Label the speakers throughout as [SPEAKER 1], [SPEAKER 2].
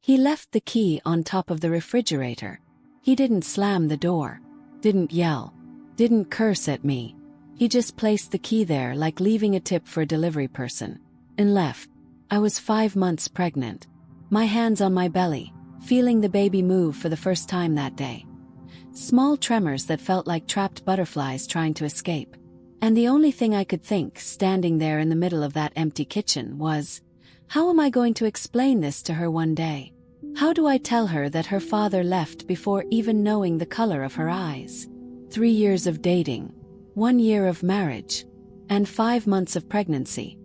[SPEAKER 1] He left the key on top of the refrigerator. He didn't slam the door, didn't yell, didn't curse at me. He just placed the key there like leaving a tip for a delivery person, and left. I was 5 months pregnant. My hands on my belly, feeling the baby move for the first time that day. Small tremors that felt like trapped butterflies trying to escape. And the only thing I could think, standing there in the middle of that empty kitchen, was, how am I going to explain this to her one day? How do I tell her that her father left before even knowing the color of her eyes? 3 years of dating, 1 year of marriage, and 5 months of pregnancy,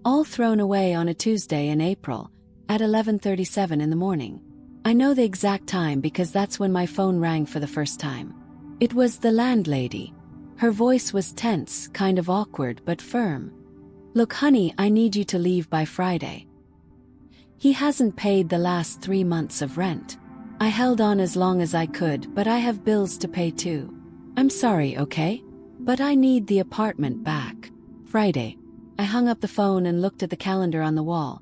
[SPEAKER 1] all thrown away on a Tuesday in April, at 11:37 in the morning. I know the exact time because that's when my phone rang for the first time. It was the landlady. Her voice was tense, kind of awkward but firm. Look, honey, I need you to leave by Friday. He hasn't paid the last 3 months of rent. I held on as long as I could, but I have bills to pay too. I'm sorry, okay? But I need the apartment back. Friday. I hung up the phone and looked at the calendar on the wall.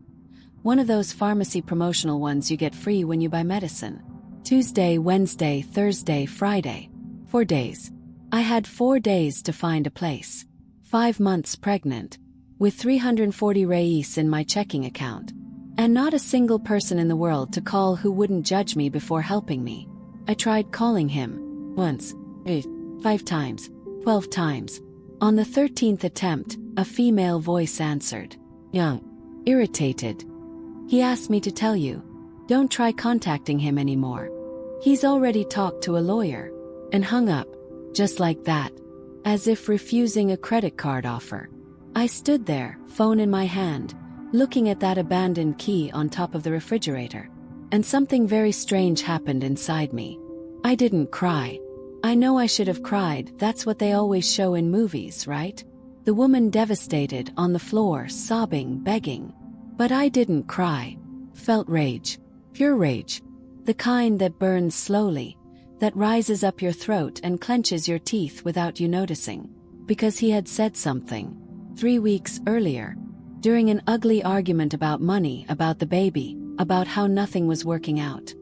[SPEAKER 1] One of those pharmacy promotional ones you get free when you buy medicine. Tuesday, Wednesday, Thursday, Friday. 4 days. I had 4 days to find a place. 5 months pregnant, with 340 reais in my checking account. And not a single person in the world to call who wouldn't judge me before helping me. I tried calling him. Once. 5 times. 12 times. On the 13th attempt, a female voice answered. Young. Irritated. He asked me to tell you, don't try contacting him anymore. He's already talked to a lawyer. And hung up, just like that, as if refusing a credit card offer. I stood there, phone in my hand, looking at that abandoned key on top of the refrigerator. And something very strange happened inside me. I didn't cry. I know I should have cried, that's what they always show in movies, right? The woman devastated, on the floor, sobbing, begging. But I didn't cry. Felt rage. Pure rage. The kind that burns slowly, that rises up your throat and clenches your teeth without you noticing. Because he had said something 3 weeks earlier, during an ugly argument about money, about the baby, about how nothing was working out.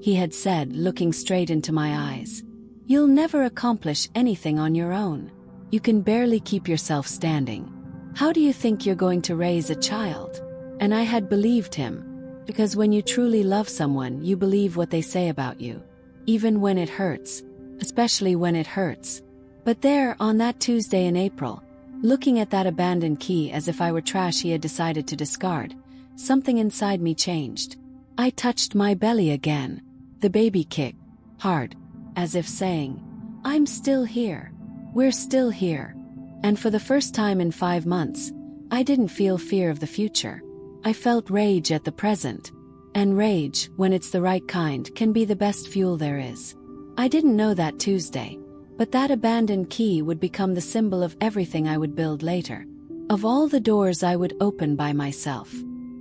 [SPEAKER 1] He had said, looking straight into my eyes, "You'll never accomplish anything on your own. You can barely keep yourself standing. How do you think you're going to raise a child?" And I had believed him, because when you truly love someone, you believe what they say about you, even when it hurts, especially when it hurts. But there, on that Tuesday in April, looking at that abandoned key as if I were trash he had decided to discard, something inside me changed. I touched my belly again. The baby kicked hard, as if saying, "I'm still here. We're still here." And for the first time in 5 months, I didn't feel fear of the future. I felt rage at the present. And rage, when it's the right kind, can be the best fuel there is. I didn't know that Tuesday, but that abandoned key would become the symbol of everything I would build later. Of all the doors I would open by myself.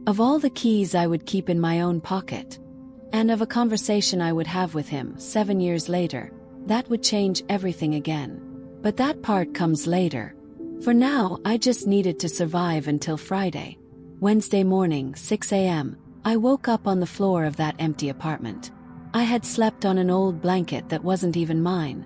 [SPEAKER 1] Of all the keys I would keep in my own pocket. And of a conversation I would have with him 7 years later, that would change everything again. But that part comes later. For now, I just needed to survive until Friday. Wednesday morning, 6 a.m., I woke up on the floor of that empty apartment. I had slept on an old blanket that wasn't even mine.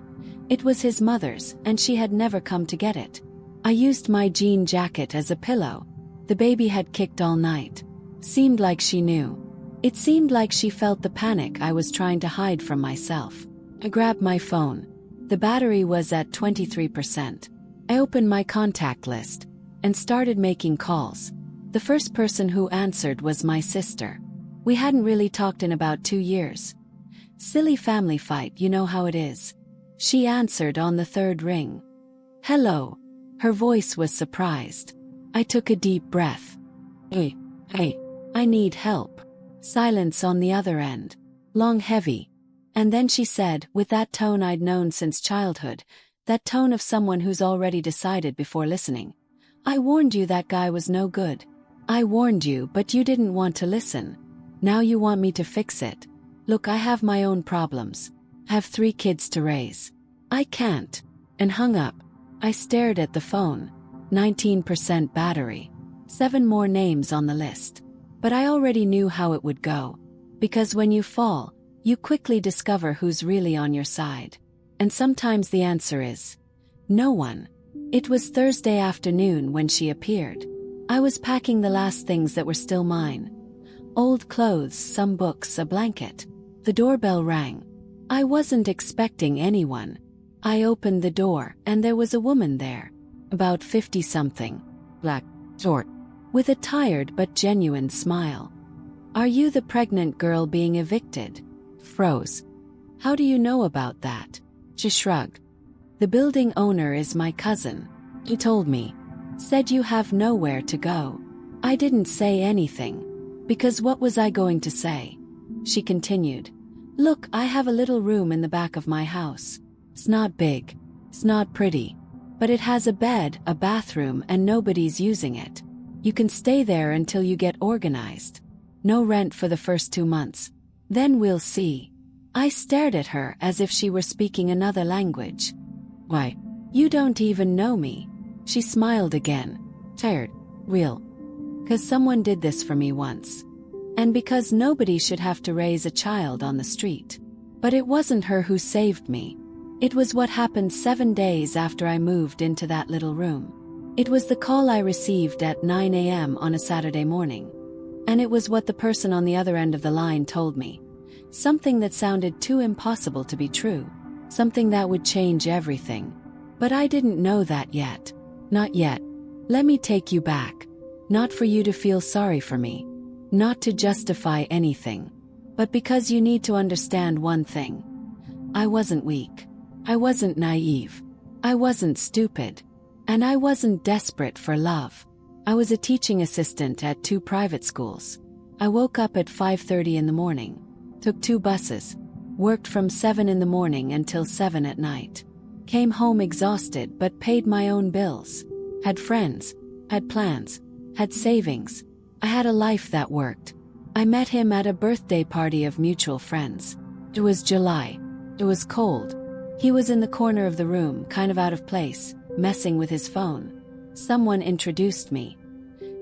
[SPEAKER 1] It was his mother's, and she had never come to get it. I used my jean jacket as a pillow. The baby had kicked all night. Seemed like she knew. It seemed like she felt the panic I was trying to hide from myself. I grabbed my phone. The battery was at 23%. I opened my contact list and started making calls. The first person who answered was my sister. We hadn't really talked in about 2 years. Silly family fight, you know how it is. She answered on the 3rd ring. "Hello." Her voice was surprised. I took a deep breath. Hey, I need help." Silence on the other end. Long, heavy. And then she said, with that tone I'd known since childhood, that tone of someone who's already decided before listening. "I warned you that guy was no good. I warned you, but you didn't want to listen. Now you want me to fix it. Look, I have my own problems. I have 3 kids to raise. I can't." And hung up. I stared at the phone. 19% battery. 7 more names on the list. But I already knew how it would go. Because when you fall, you quickly discover who's really on your side. And sometimes the answer is no one. It was Thursday afternoon when she appeared. I was packing the last things that were still mine. Old clothes, some books, a blanket. The doorbell rang. I wasn't expecting anyone. I opened the door, and there was a woman there. About 50-something. Black, short. With a tired but genuine smile. "Are you the pregnant girl being evicted?" Froze. "How do you know about that?" She shrugged. "The building owner is my cousin. He told me. Said you have nowhere to go." I didn't say anything. Because what was I going to say? She continued. "Look, I have a little room in the back of my house. It's not big. It's not pretty. But it has a bed, a bathroom, and nobody's using it. You can stay there until you get organized. No rent for the first 2 months. Then we'll see." I stared at her as if she were speaking another language. "Why, you don't even know me." She smiled again. Tired. "Real. 'Cause someone did this for me once. And because nobody should have to raise a child on the street. But it wasn't her who saved me. It was what happened 7 days after I moved into that little room. It was the call I received at 9 a.m. on a Saturday morning. And it was what the person on the other end of the line told me. Something that sounded too impossible to be true. Something that would change everything. But I didn't know that yet. Not yet. Let me take you back. Not for you to feel sorry for me. Not to justify anything. But because you need to understand one thing. I wasn't weak. I wasn't naive. I wasn't stupid. And I wasn't desperate for love. I was a teaching assistant at 2 private schools. I woke up at 5:30 in the morning. Took 2 buses. Worked from 7 in the morning until 7 at night. Came home exhausted but paid my own bills. Had friends. Had plans. Had savings. I had a life that worked. I met him at a birthday party of mutual friends. It was July. It was cold. He was in the corner of the room, kind of out of place, messing with his phone. Someone introduced me.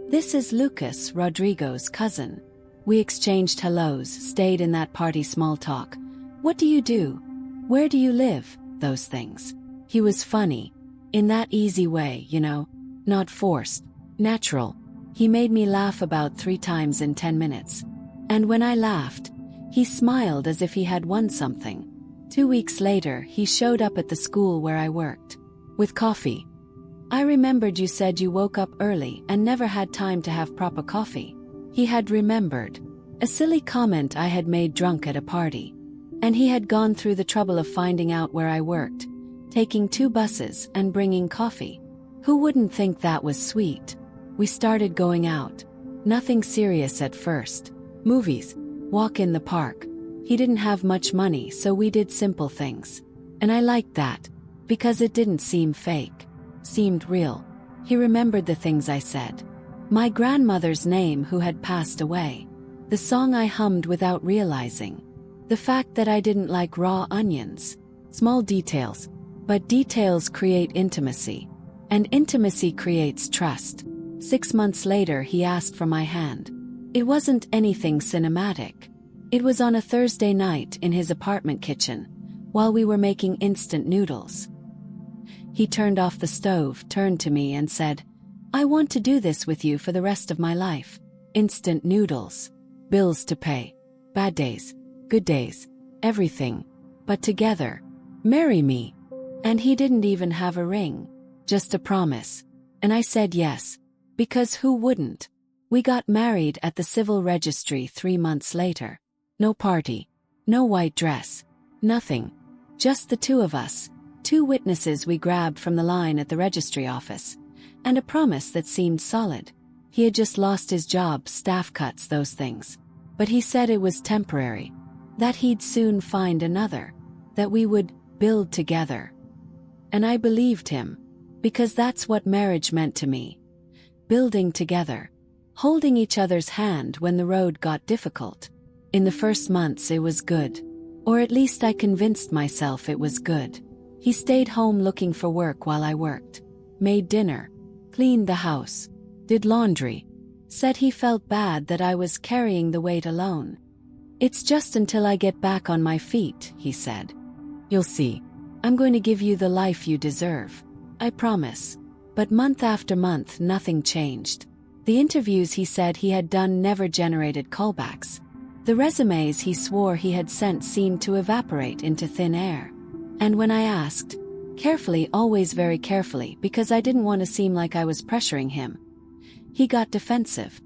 [SPEAKER 1] "This is Lucas, Rodrigo's cousin." We exchanged hellos, stayed in that party small talk. "What do you do? Where do you live?" Those things. He was funny. In that easy way, you know. Not forced. Natural. He made me laugh about 3 times in 10 minutes. And when I laughed, he smiled as if he had won something. 2 weeks later, he showed up at the school where I worked. With coffee. "I remembered you said you woke up early and never had time to have proper coffee." He had remembered. A silly comment I had made drunk at a party. And he had gone through the trouble of finding out where I worked, taking 2 buses and bringing coffee. Who wouldn't think that was sweet? We started going out. Nothing serious at first. Movies. Walk in the park. He didn't have much money, so we did simple things. And I liked that. Because it didn't seem fake. Seemed real. He remembered the things I said. My grandmother's name who had passed away. The song I hummed without realizing. The fact that I didn't like raw onions. Small details. But details create intimacy. And intimacy creates trust. 6 months later he asked for my hand. It wasn't anything cinematic. It was on a Thursday night in his apartment kitchen, while we were making instant noodles. He turned off the stove, turned to me and said, "I want to do this with you for the rest of my life. Instant noodles. Bills to pay. Bad days. Good days. Everything. But together. Marry me." And he didn't even have a ring. Just a promise. And I said yes. Because who wouldn't? We got married at the civil registry 3 months later. No party. No white dress. Nothing. Just the 2 of us. 2 witnesses we grabbed from the line at the registry office. And a promise that seemed solid. He had just lost his job, staff cuts, those things. But he said it was temporary. That he'd soon find another. That we would build together. And I believed him. Because that's what marriage meant to me. Building together. Holding each other's hand when the road got difficult. In the first months it was good. Or at least I convinced myself it was good. He stayed home looking for work while I worked. Made dinner. Cleaned the house. Did laundry. Said he felt bad that I was carrying the weight alone. It's just until I get back on my feet, he said. You'll see. I'm going to give you the life you deserve. I promise. But month after month, nothing changed. The interviews he said he had done never generated callbacks. The resumes he swore he had sent seemed to evaporate into thin air. And when I asked, carefully, always very carefully, because I didn't want to seem like I was pressuring him, he got defensive.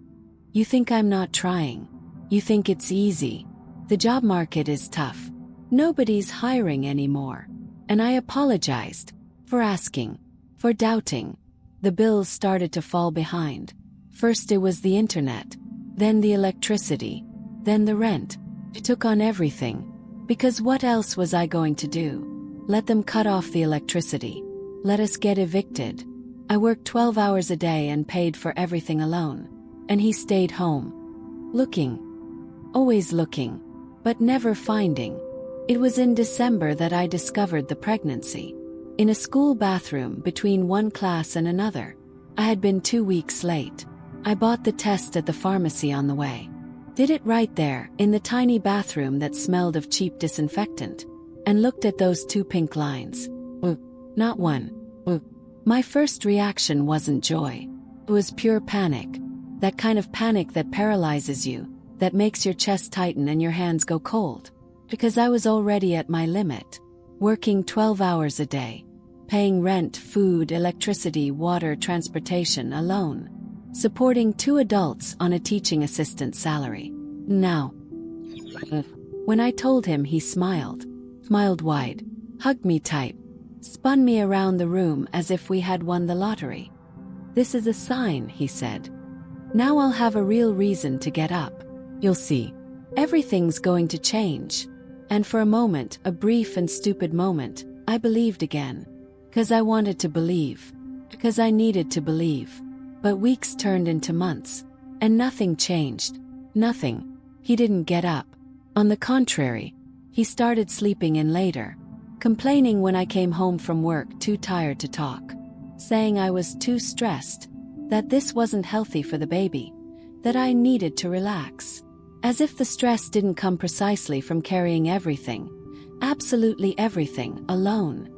[SPEAKER 1] You think I'm not trying? You think it's easy? The job market is tough. Nobody's hiring anymore. And I apologized for asking, for doubting. The bills started to fall behind. First it was the internet, then the electricity, then the rent. It took on everything. Because what else was I going to do? Let them cut off the electricity. Let us get evicted. I worked 12 hours a day and paid for everything alone. And he stayed home. Looking. Always looking. But never finding. It was in December that I discovered the pregnancy. In a school bathroom between one class and another. I had been 2 weeks late. I bought the test at the pharmacy on the way. Did it right there, in the tiny bathroom that smelled of cheap disinfectant. And looked at those 2 pink lines. Not one. My first reaction wasn't joy. It was pure panic. That kind of panic that paralyzes you, that makes your chest tighten and your hands go cold. Because I was already at my limit. Working 12 hours a day. Paying rent, food, electricity, water, transportation alone. Supporting 2 adults on a teaching assistant salary. Now. When I told him, he smiled. Smiled wide. Hugged me tight. Spun me around the room as if we had won the lottery. This is a sign, he said. Now I'll have a real reason to get up. You'll see. Everything's going to change. And for a moment, a brief and stupid moment, I believed again. 'Cause I wanted to believe. Because I needed to believe. But weeks turned into months. And nothing changed. Nothing. He didn't get up. On the contrary, he started sleeping in later. Complaining when I came home from work too tired to talk. Saying I was too stressed. That this wasn't healthy for the baby. That I needed to relax. As if the stress didn't come precisely from carrying everything. Absolutely everything, alone.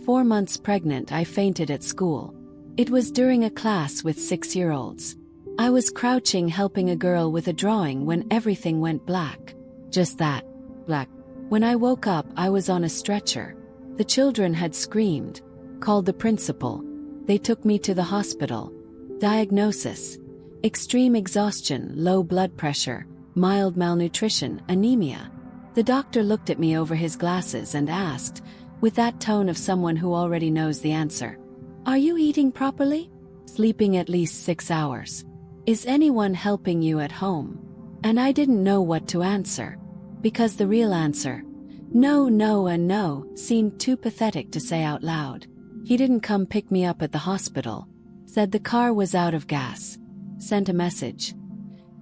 [SPEAKER 1] 4 months pregnant, I fainted at school. It was during a class with 6-year-olds. I was crouching helping a girl with a drawing when everything went black. Just that. Black. When I woke up, I was on a stretcher. The children had screamed. Called the principal. They took me to the hospital. Diagnosis. Extreme exhaustion, low blood pressure, mild malnutrition, anemia. The doctor looked at me over his glasses and asked, with that tone of someone who already knows the answer, "Are you eating properly? Sleeping at least 6 hours? Is anyone helping you at home?" And I didn't know what to answer. Because the real answer, no, no, and no, seemed too pathetic to say out loud. He didn't come pick me up at the hospital. Said the car was out of gas. Sent a message.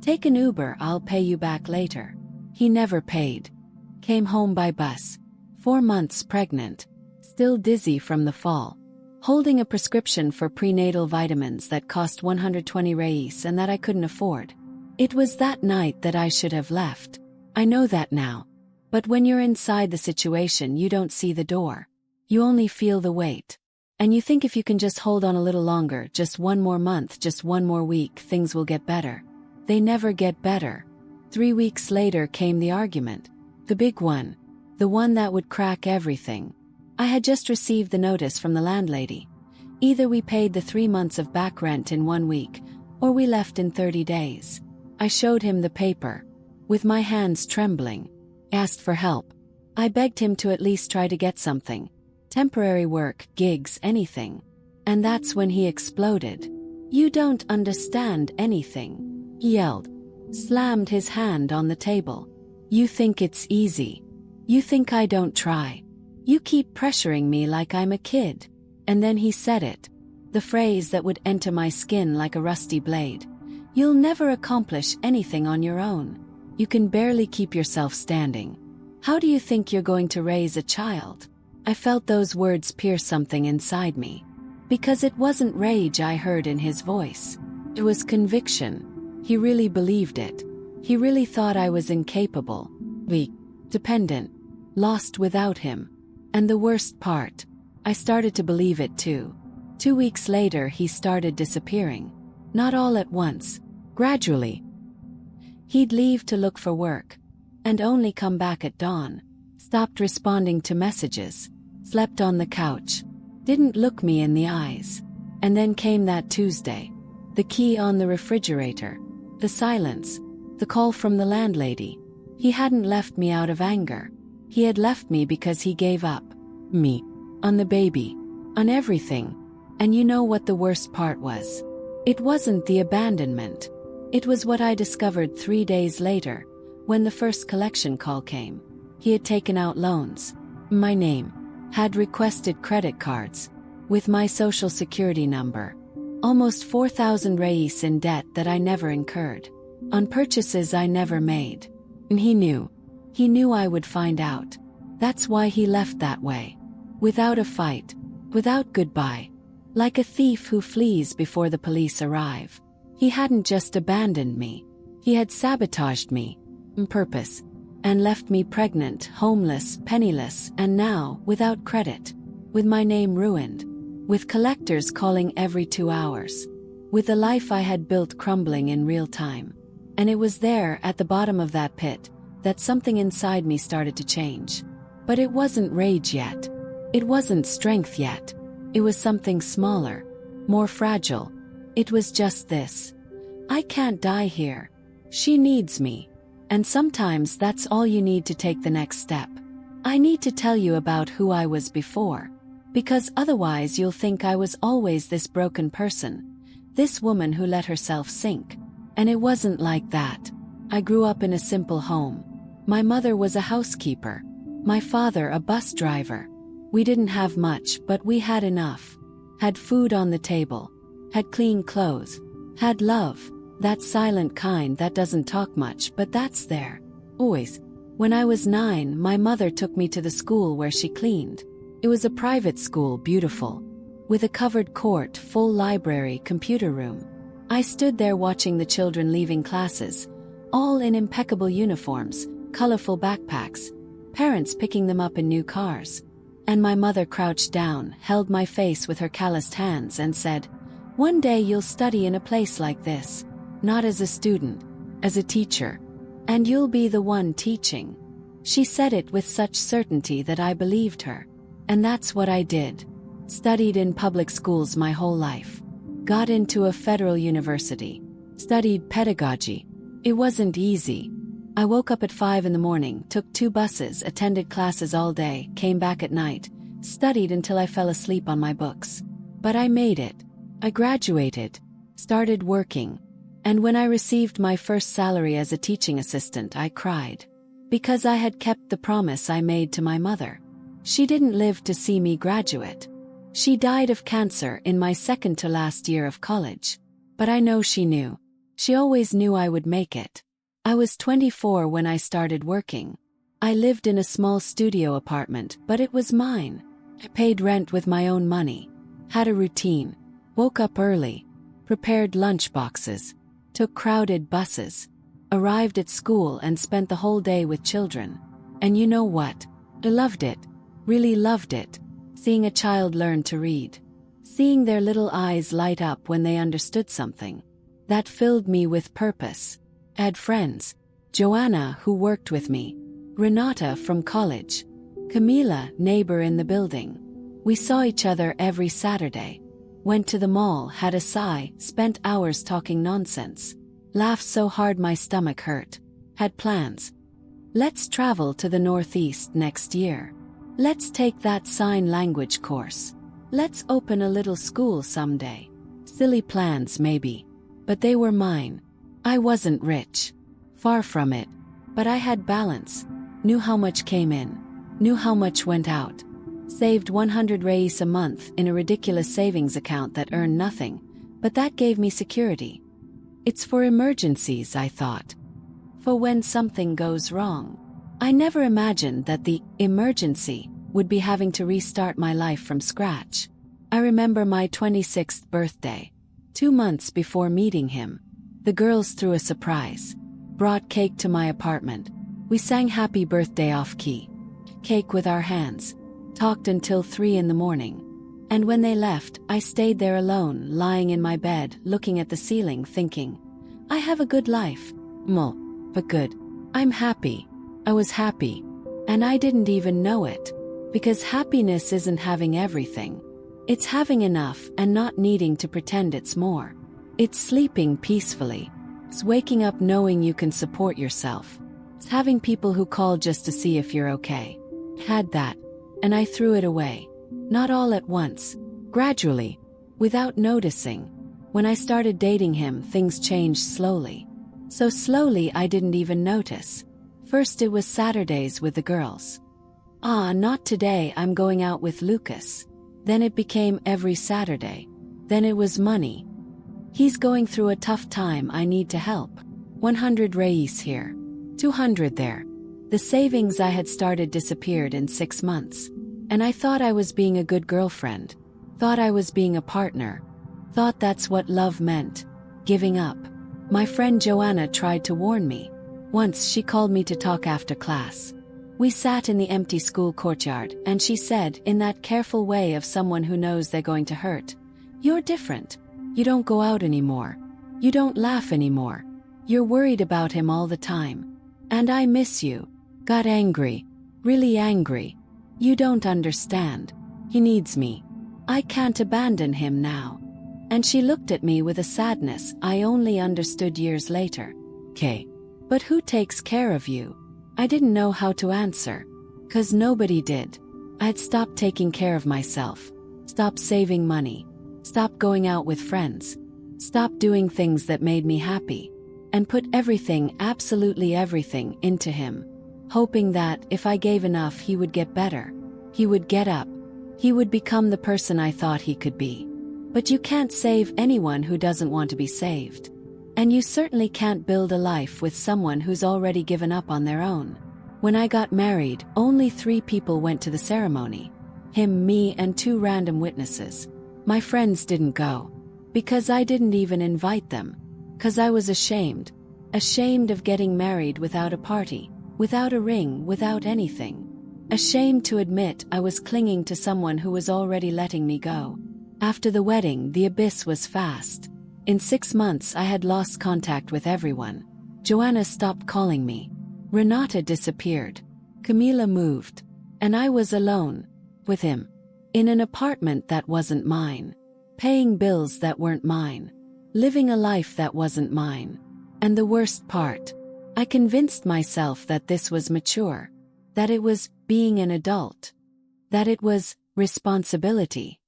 [SPEAKER 1] "Take an Uber, I'll pay you back later." He never paid. Came home by bus. 4 months pregnant. Still dizzy from the fall. Holding a prescription for prenatal vitamins that cost 120 reais and that I couldn't afford. It was that night that I should have left. I know that now. But when you're inside the situation, you don't see the door. You only feel the weight. And you think if you can just hold on a little longer, just 1 more month, just 1 more week, things will get better. They never get better. 3 weeks later came the argument. The big one. The one that would crack everything. I had just received the notice from the landlady. Either we paid the 3 months of back rent in 1 week, or we left in 30 days. I showed him the paper. With my hands trembling. Asked for help. I begged him to at least try to get something. Temporary work, gigs, anything. And that's when he exploded. "You don't understand anything," he yelled. Slammed his hand on the table. "You think it's easy. You think I don't try. You keep pressuring me like I'm a kid." And then he said it. The phrase that would enter my skin like a rusty blade. "You'll never accomplish anything on your own. You can barely keep yourself standing. How do you think you're going to raise a child?" I felt those words pierce something inside me. Because it wasn't rage I heard in his voice. It was conviction. He really believed it. He really thought I was incapable. weak, dependent, lost without him. And the worst part, I started to believe it too. 2 weeks later, he started disappearing. Not all at once, gradually. He'd leave to look for work, and only come back at dawn. Stopped responding to messages, slept on the couch, didn't look me in the eyes. And then came that Tuesday. The key on the refrigerator, the silence, the call from the landlady. He hadn't left me out of anger. He had left me because he gave up. Me. On the baby. On everything. And you know what the worst part was? It wasn't the abandonment. It was what I discovered 3 days later, when the first collection call came. He had taken out loans. My name. Had requested credit cards. With my social security number. Almost 4,000 reais in debt that I never incurred. On purchases I never made. And he knew. He knew I would find out. That's why he left that way. Without a fight. Without goodbye. Like a thief who flees before the police arrive. He hadn't just abandoned me. He had sabotaged me. On purpose. And left me pregnant, homeless, penniless, and now, without credit. With my name ruined. With collectors calling every 2 hours. With the life I had built crumbling in real time. And it was there, at the bottom of that pit, that something inside me started to change. But it wasn't rage yet. It wasn't strength yet. It was something smaller. More fragile. It was just this. I can't die here. She needs me. And sometimes that's all you need to take the next step. I need to tell you about who I was before. Because otherwise you'll think I was always this broken person. This woman who let herself sink. And it wasn't like that. I grew up in a simple home. My mother was a housekeeper. My father a bus driver. We didn't have much, but we had enough. Had food on the table. Had clean clothes. Had love. That silent kind that doesn't talk much, but that's there. Always. When I was 9, my mother took me to the school where she cleaned. It was a private school, beautiful. With a covered court, full library, computer room. I stood there watching the children leaving classes. All in impeccable uniforms, colorful backpacks. Parents picking them up in new cars. And my mother crouched down, held my face with her calloused hands and said, "One day you'll study in a place like this. Not as a student, as a teacher. And you'll be the one teaching." She said it with such certainty that I believed her. And that's what I did. Studied in public schools my whole life. Got into a federal university. Studied pedagogy. It wasn't easy. I woke up at 5 in the morning, took 2 buses, attended classes all day, came back at night, studied until I fell asleep on my books. But I made it. I graduated. Started working. And when I received my first salary as a teaching assistant, I cried. Because I had kept the promise I made to my mother. She didn't live to see me graduate. She died of cancer in my second to last year of college. But I know she knew. She always knew I would make it. I was 24 when I started working. I lived in a small studio apartment, but it was mine. I paid rent with my own money. Had a routine. Woke up early. Prepared lunch boxes. Took crowded buses. Arrived at school and spent the whole day with children. And you know what? I loved it. Really loved it. Seeing a child learn to read. Seeing their little eyes light up when they understood something. That filled me with purpose. I had friends. Joanna, who worked with me. Renata from college. Camila, neighbor in the building. We saw each other every Saturday. Went to the mall, had a sigh, spent hours talking nonsense. Laughed so hard my stomach hurt. Had plans. Let's travel to the Northeast next year. Let's take that sign language course. Let's open a little school someday. Silly plans maybe. But they were mine. I wasn't rich. Far from it. But I had balance. Knew how much came in. Knew how much went out. Saved 100 reais a month in a ridiculous savings account that earned nothing. But that gave me security. It's for emergencies, I thought. For when something goes wrong. I never imagined that the emergency would be having to restart my life from scratch. I remember my 26th birthday. 2 months before meeting him. The girls threw a surprise. Brought cake to my apartment. We sang happy birthday off-key. Cake with our hands. Talked until 3 in the morning. And when they left, I stayed there alone, lying in my bed, looking at the ceiling, thinking, I have a good life. But good. I'm happy. I was happy. And I didn't even know it. Because happiness isn't having everything. It's having enough and not needing to pretend it's more. It's sleeping peacefully. It's waking up knowing you can support yourself. It's having people who call just to see if you're okay. Had that. And I threw it away. Not all at once. Gradually. Without noticing. When I started dating him, things changed slowly. So slowly I didn't even notice. First it was Saturdays with the girls. Not today, I'm going out with Lucas. Then it became every Saturday. Then it was money. He's going through a tough time, I need to help. 100 reis here. 200 there. The savings I had started disappeared in 6 months. And I thought I was being a good girlfriend. Thought I was being a partner. Thought that's what love meant. Giving up. My friend Joanna tried to warn me. Once she called me to talk after class. We sat in the empty school courtyard, and she said, in that careful way of someone who knows they're going to hurt, "You're different. You don't go out anymore. You don't laugh anymore. You're worried about him all the time. And I miss you." Got angry. Really angry. You don't understand. He needs me. I can't abandon him now. And she looked at me with a sadness I only understood years later. "'Kay. But who takes care of you?" I didn't know how to answer. 'Cause nobody did. I'd stopped taking care of myself. Stopped saving money. Stopped going out with friends. Stopped doing things that made me happy. And put everything, absolutely everything, into him. Hoping that, if I gave enough, he would get better. He would get up. He would become the person I thought he could be. But you can't save anyone who doesn't want to be saved. And you certainly can't build a life with someone who's already given up on their own. When I got married, only 3 people went to the ceremony. Him, me, and 2 random witnesses. My friends didn't go. Because I didn't even invite them. 'Cause I was ashamed. Ashamed of getting married without a party. Without a ring, without anything. Ashamed to admit I was clinging to someone who was already letting me go. After the wedding, the abyss was fast. In 6 months I had lost contact with everyone. Joanna stopped calling me. Renata disappeared. Camila moved. And I was alone. With him. In an apartment that wasn't mine. Paying bills that weren't mine. Living a life that wasn't mine. And the worst part. I convinced myself that this was mature. That it was being an adult. That it was responsibility.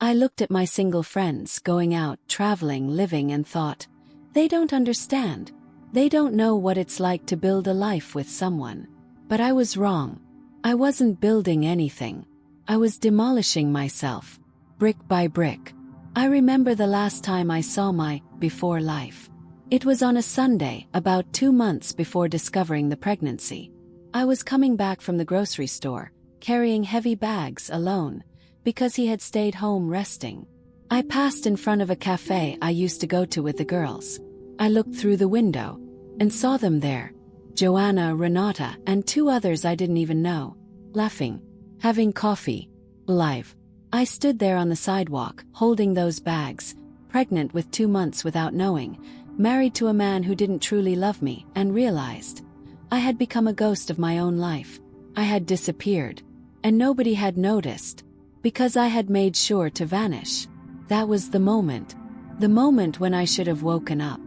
[SPEAKER 1] I looked at my single friends going out, traveling, living, and thought, they don't understand. They don't know what it's like to build a life with someone. But I was wrong. I wasn't building anything. I was demolishing myself, brick by brick. I remember the last time I saw my before life. It was on a Sunday, about 2 months before discovering the pregnancy. I was coming back from the grocery store, carrying heavy bags alone, because he had stayed home resting. I passed in front of a cafe I used to go to with the girls. I looked through the window and saw them there. Joanna, Renata, and 2 others I didn't even know, laughing, having coffee, alive. I stood there on the sidewalk, holding those bags, pregnant with 2 months without knowing, married to a man who didn't truly love me, and realized I had become a ghost of my own life. I had disappeared, and nobody had noticed. Because I had made sure to vanish. That was the moment when I should have woken up.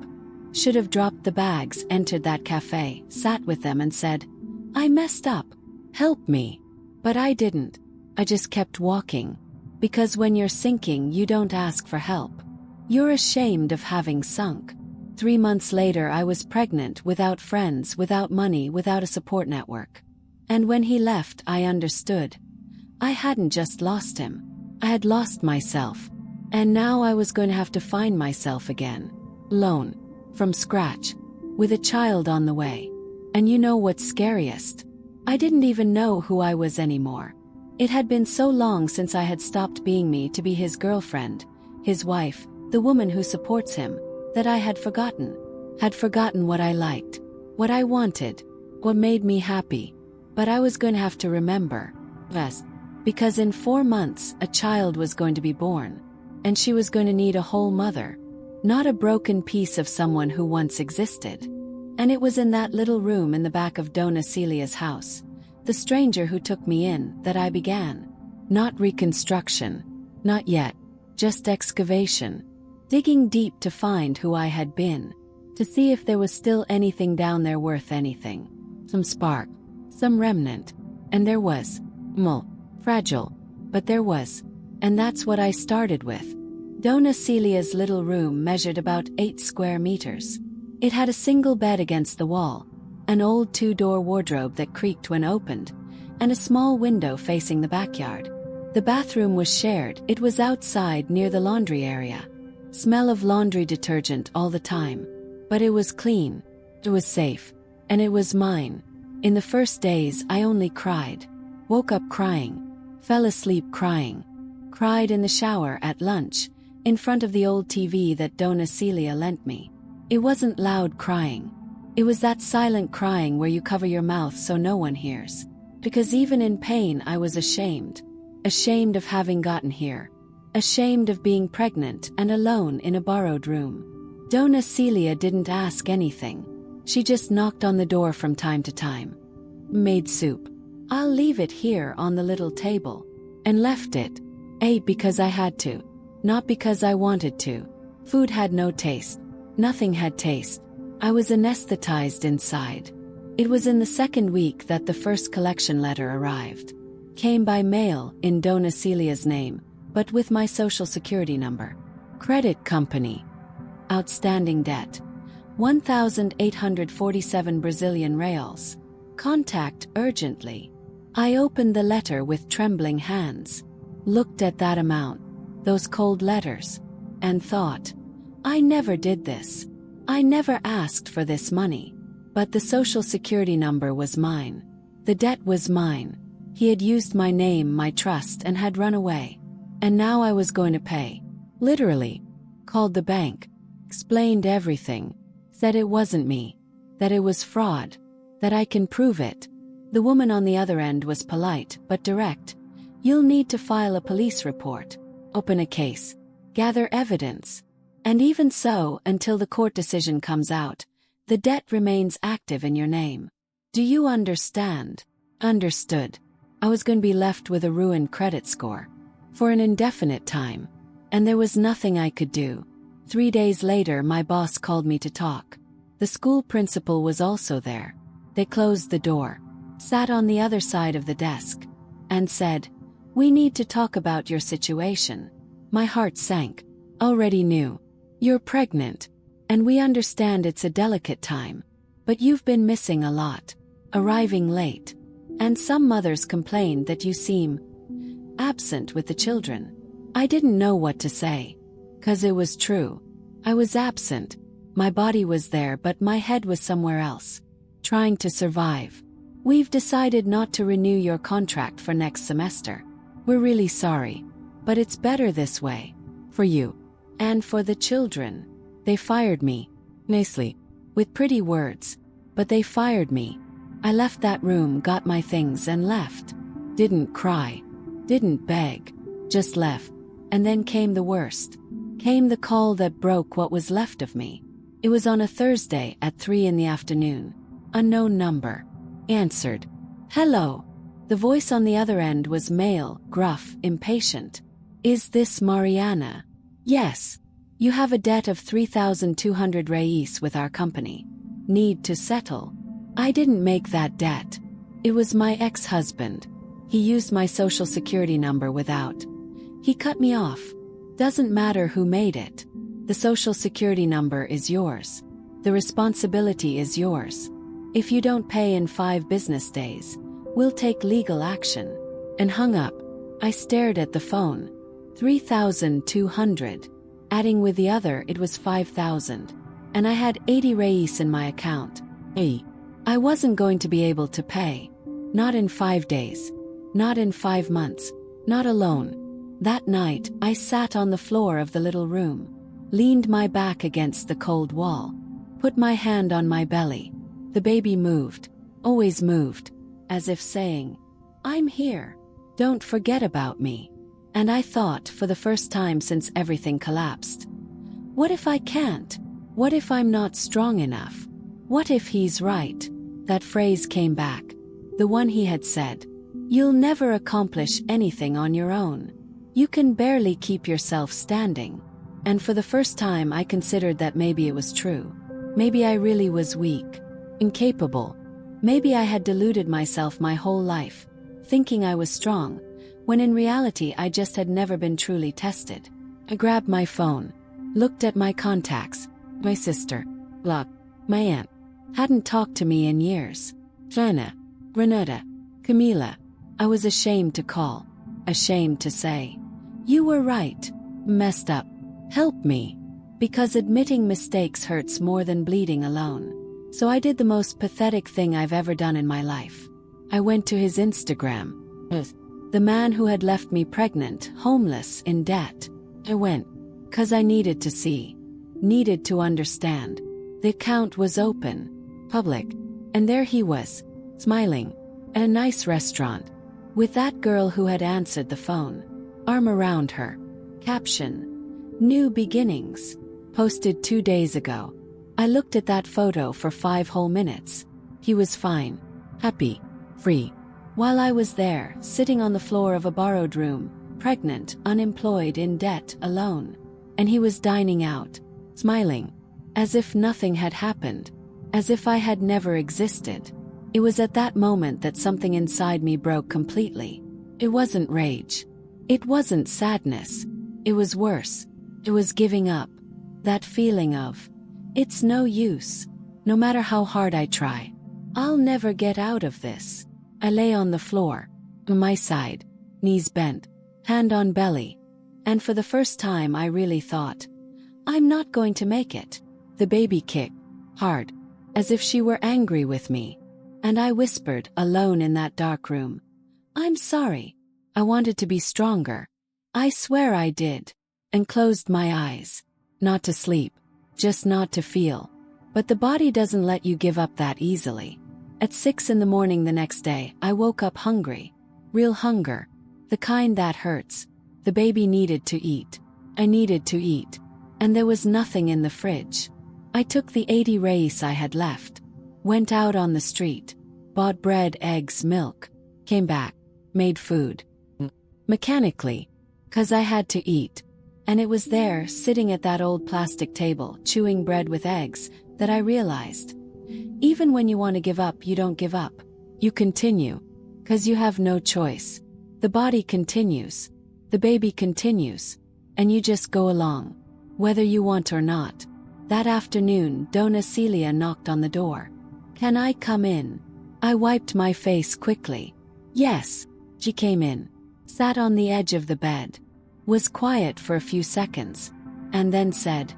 [SPEAKER 1] Should have dropped the bags, entered that cafe, sat with them and said, "I messed up. Help me." But I didn't. I just kept walking. Because when you're sinking, you don't ask for help. You're ashamed of having sunk. 3 months later I was pregnant, without friends, without money, without a support network. And when he left, I understood. I hadn't just lost him. I had lost myself. And now I was going to have to find myself again. Alone. From scratch. With a child on the way. And you know what's scariest? I didn't even know who I was anymore. It had been so long since I had stopped being me to be his girlfriend, his wife, the woman who supports him, that I had forgotten. Had forgotten what I liked. What I wanted. what made me happy. But I was going to have to remember. Yes. Because in 4 months, a child was going to be born. And she was going to need a whole mother. Not a broken piece of someone who once existed. And it was in that little room in the back of Dona Celia's house, the stranger who took me in, that I began. Not reconstruction. Not yet. Just excavation. Digging deep to find who I had been. To see if there was still anything down there worth anything. Some spark. Some remnant. And there was. Fragile. But there was. And that's what I started with. Dona Celia's little room measured about 8 square meters. It had a single bed against the wall, an old 2-door wardrobe that creaked when opened, and a small window facing the backyard. The bathroom was shared. It was outside near the laundry area. Smell of laundry detergent all the time. But it was clean. It was safe. And it was mine. In the first days, I only cried. Woke up crying. Fell asleep crying. Cried in the shower at lunch, in front of the old TV that Dona Celia lent me. It wasn't loud crying. It was that silent crying where you cover your mouth so no one hears. Because even in pain I was ashamed. Ashamed of having gotten here. Ashamed of being pregnant and alone in a borrowed room. Dona Celia didn't ask anything. She just knocked on the door from time to time. Made soup. I'll leave it here on the little table. And left it. Ate because I had to. Not because I wanted to. Food had no taste. Nothing had taste. I was anesthetized inside. It was in the second week that the first collection letter arrived. Came by mail, in Dona Celia's name, but with my social security number. Credit company. Outstanding debt. 1,847 Brazilian reals. Contact urgently. I opened the letter with trembling hands. Looked at that amount, those cold letters, and thought, I never did this. I never asked for this money. But the social security number was mine. The debt was mine. He had used my name, my trust, and had run away. And now I was going to pay. Literally. Called the bank. Explained everything. Said it wasn't me. That it was fraud. That I can prove it. The woman on the other end was polite, but direct. You'll need to file a police report. Open a case. Gather evidence. And even so, until the court decision comes out, the debt remains active in your name. Do you understand? Understood. I was going to be left with a ruined credit score. For an indefinite time. And there was nothing I could do. 3 days later, my boss called me to talk. The school principal was also there. They closed the door. Sat on the other side of the desk. And said, we need to talk about your situation. My heart sank. Already knew. You're pregnant. And we understand it's a delicate time. But you've been missing a lot. Arriving late. And some mothers complained that you seem absent with the children. I didn't know what to say. 'Cause it was true. I was absent. My body was there, but my head was somewhere else. Trying to survive. We've decided not to renew your contract for next semester. We're really sorry. But it's better this way. For you. And for the children. They fired me. Nicely. With pretty words. But they fired me. I left that room, got my things, and left. Didn't cry. Didn't beg. Just left. And then came the worst. Came the call that broke what was left of me. It was on a Thursday at 3 in the afternoon. Unknown number. Answered. Hello. The voice on the other end was male, gruff, impatient. Is this Mariana? Yes. You have a debt of 3,200 reis with our company. Need to settle. I didn't make that debt. It was my ex-husband. He used my social security number without. He cut me off. Doesn't matter who made it. The social security number is yours. The responsibility is yours. If you don't pay in 5 business days, we'll take legal action. And hung up. I stared at the phone. 3,200. Adding with the other, it was 5,000. And I had 80 reis in my account. I wasn't going to be able to pay. Not in 5 days. Not in 5 months. Not alone. That night, I sat on the floor of the little room. Leaned my back against the cold wall. Put my hand on my belly. The baby moved. always moved, as if saying, "I'm here. Don't forget about me." And I thought, for the first time since everything collapsed, what if I can't? What if I'm not strong enough? What if he's right? That phrase came back. The one he had said, "You'll never accomplish anything on your own. You can barely keep yourself standing." And for the first time I considered that maybe it was true. Maybe I really was weak, incapable. Maybe I had deluded myself my whole life, thinking I was strong, when in reality I just had never been truly tested. I grabbed my phone, looked at my contacts. My sister, blocked. My aunt, hadn't talked to me in years. Jana, Renata, Camila. I was ashamed to call, ashamed to say, "You were right. Messed up. Help me." Because admitting mistakes hurts more than bleeding alone. So I did the most pathetic thing I've ever done in my life. I went to his Instagram. The man who had left me pregnant, homeless, in debt. I went, 'cause I needed to see. Needed to understand. The account was open, public, and there he was, smiling, at a nice restaurant, with that girl who had answered the phone, arm around her. Caption, "New beginnings." Posted 2 days ago. I looked at that photo for 5 whole minutes. He was fine, happy, free. While I was there, sitting on the floor of a borrowed room, pregnant, unemployed, in debt, alone. And he was dining out, smiling, as if nothing had happened, as if I had never existed. It was at that moment that something inside me broke completely. It wasn't rage. It wasn't sadness. It was worse. It was giving up. That feeling of, it's no use. No matter how hard I try, I'll never get out of this. I lay on the floor, on my side, knees bent, hand on belly. And for the first time I really thought, I'm not going to make it. The baby kicked, hard, as if she were angry with me. And I whispered, alone in that dark room, "I'm sorry. I wanted to be stronger. I swear I did." And closed my eyes. Not to sleep, just not to feel. But the body doesn't let you give up that easily. At 6 in the morning the next day, I woke up hungry. Real hunger. The kind that hurts. The baby needed to eat. I needed to eat. And there was nothing in the fridge. I took the 80 reis I had left. Went out on the street. Bought bread, eggs, milk. Came back. Made food. Mechanically. 'Cause I had to eat. And it was there, sitting at that old plastic table, chewing bread with eggs, that I realized. Even when you want to give up, you don't give up. You continue. 'Cause you have no choice. The body continues. The baby continues. And you just go along. Whether you want or not. That afternoon, Dona Celia knocked on the door. "Can I come in?" I wiped my face quickly. Yes. She came in. Sat on the edge of the bed. Was quiet for a few seconds. And then said,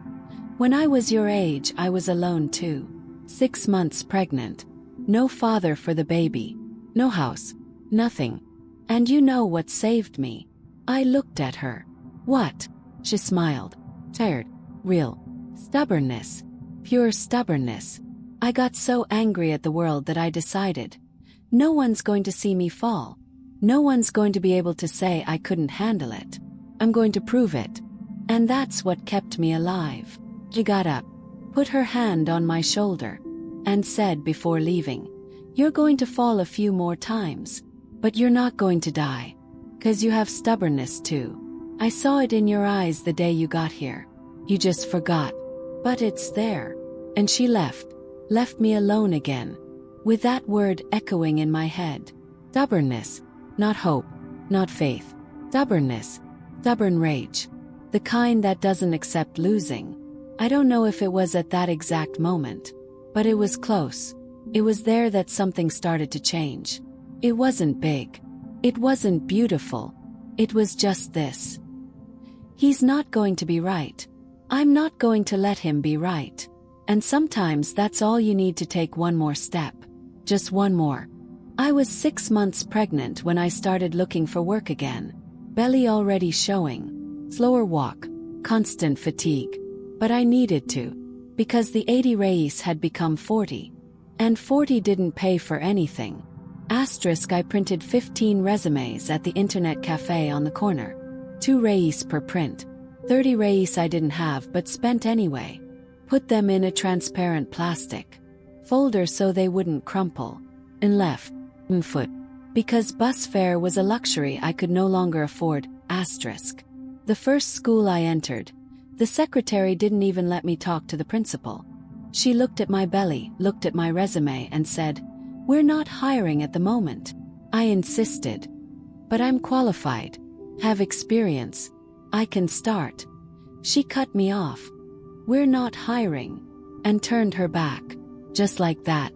[SPEAKER 1] "When I was your age, I was alone too. 6 months pregnant. No father for the baby. No house. Nothing. And you know what saved me?" I looked at her. "What?" She smiled. Tired. Real. Stubbornness. Pure stubbornness. I got so angry at the world that I decided, no one's going to see me fall. No one's going to be able to say I couldn't handle it. I'm going to prove it. And that's what kept me alive. She got up, put her hand on my shoulder, and said before leaving, "You're going to fall a few more times, but you're not going to die. 'Cause you have stubbornness too. I saw it in your eyes the day you got here. You just forgot. But it's there." And she left me alone again, with that word echoing in my head. Stubbornness. Not hope. Not faith. Stubbornness. Stubborn rage. The kind that doesn't accept losing. I don't know if it was at that exact moment, but it was close. It was there that something started to change. It wasn't big. It wasn't beautiful. It was just this. He's not going to be right. I'm not going to let him be right. And sometimes that's all you need to take one more step. Just one more. I was 6 months pregnant when I started looking for work again. Belly already showing. Slower walk. Constant fatigue. But I needed to. Because the 80 reis had become 40. And 40 didn't pay for anything. Asterisk I printed 15 resumes at the internet cafe on the corner. 2 reis per print. 30 reis I didn't have but spent anyway. Put them in a transparent plastic folder so they wouldn't crumple. And left on foot. Because bus fare was a luxury I could no longer afford. Asterisk. The first school I entered, the secretary didn't even let me talk to the principal. She looked at my belly, looked at my resume and said, "We're not hiring at the moment." I insisted. "But I'm qualified. Have experience. I can start." She cut me off. "We're not hiring." And turned her back. Just like that.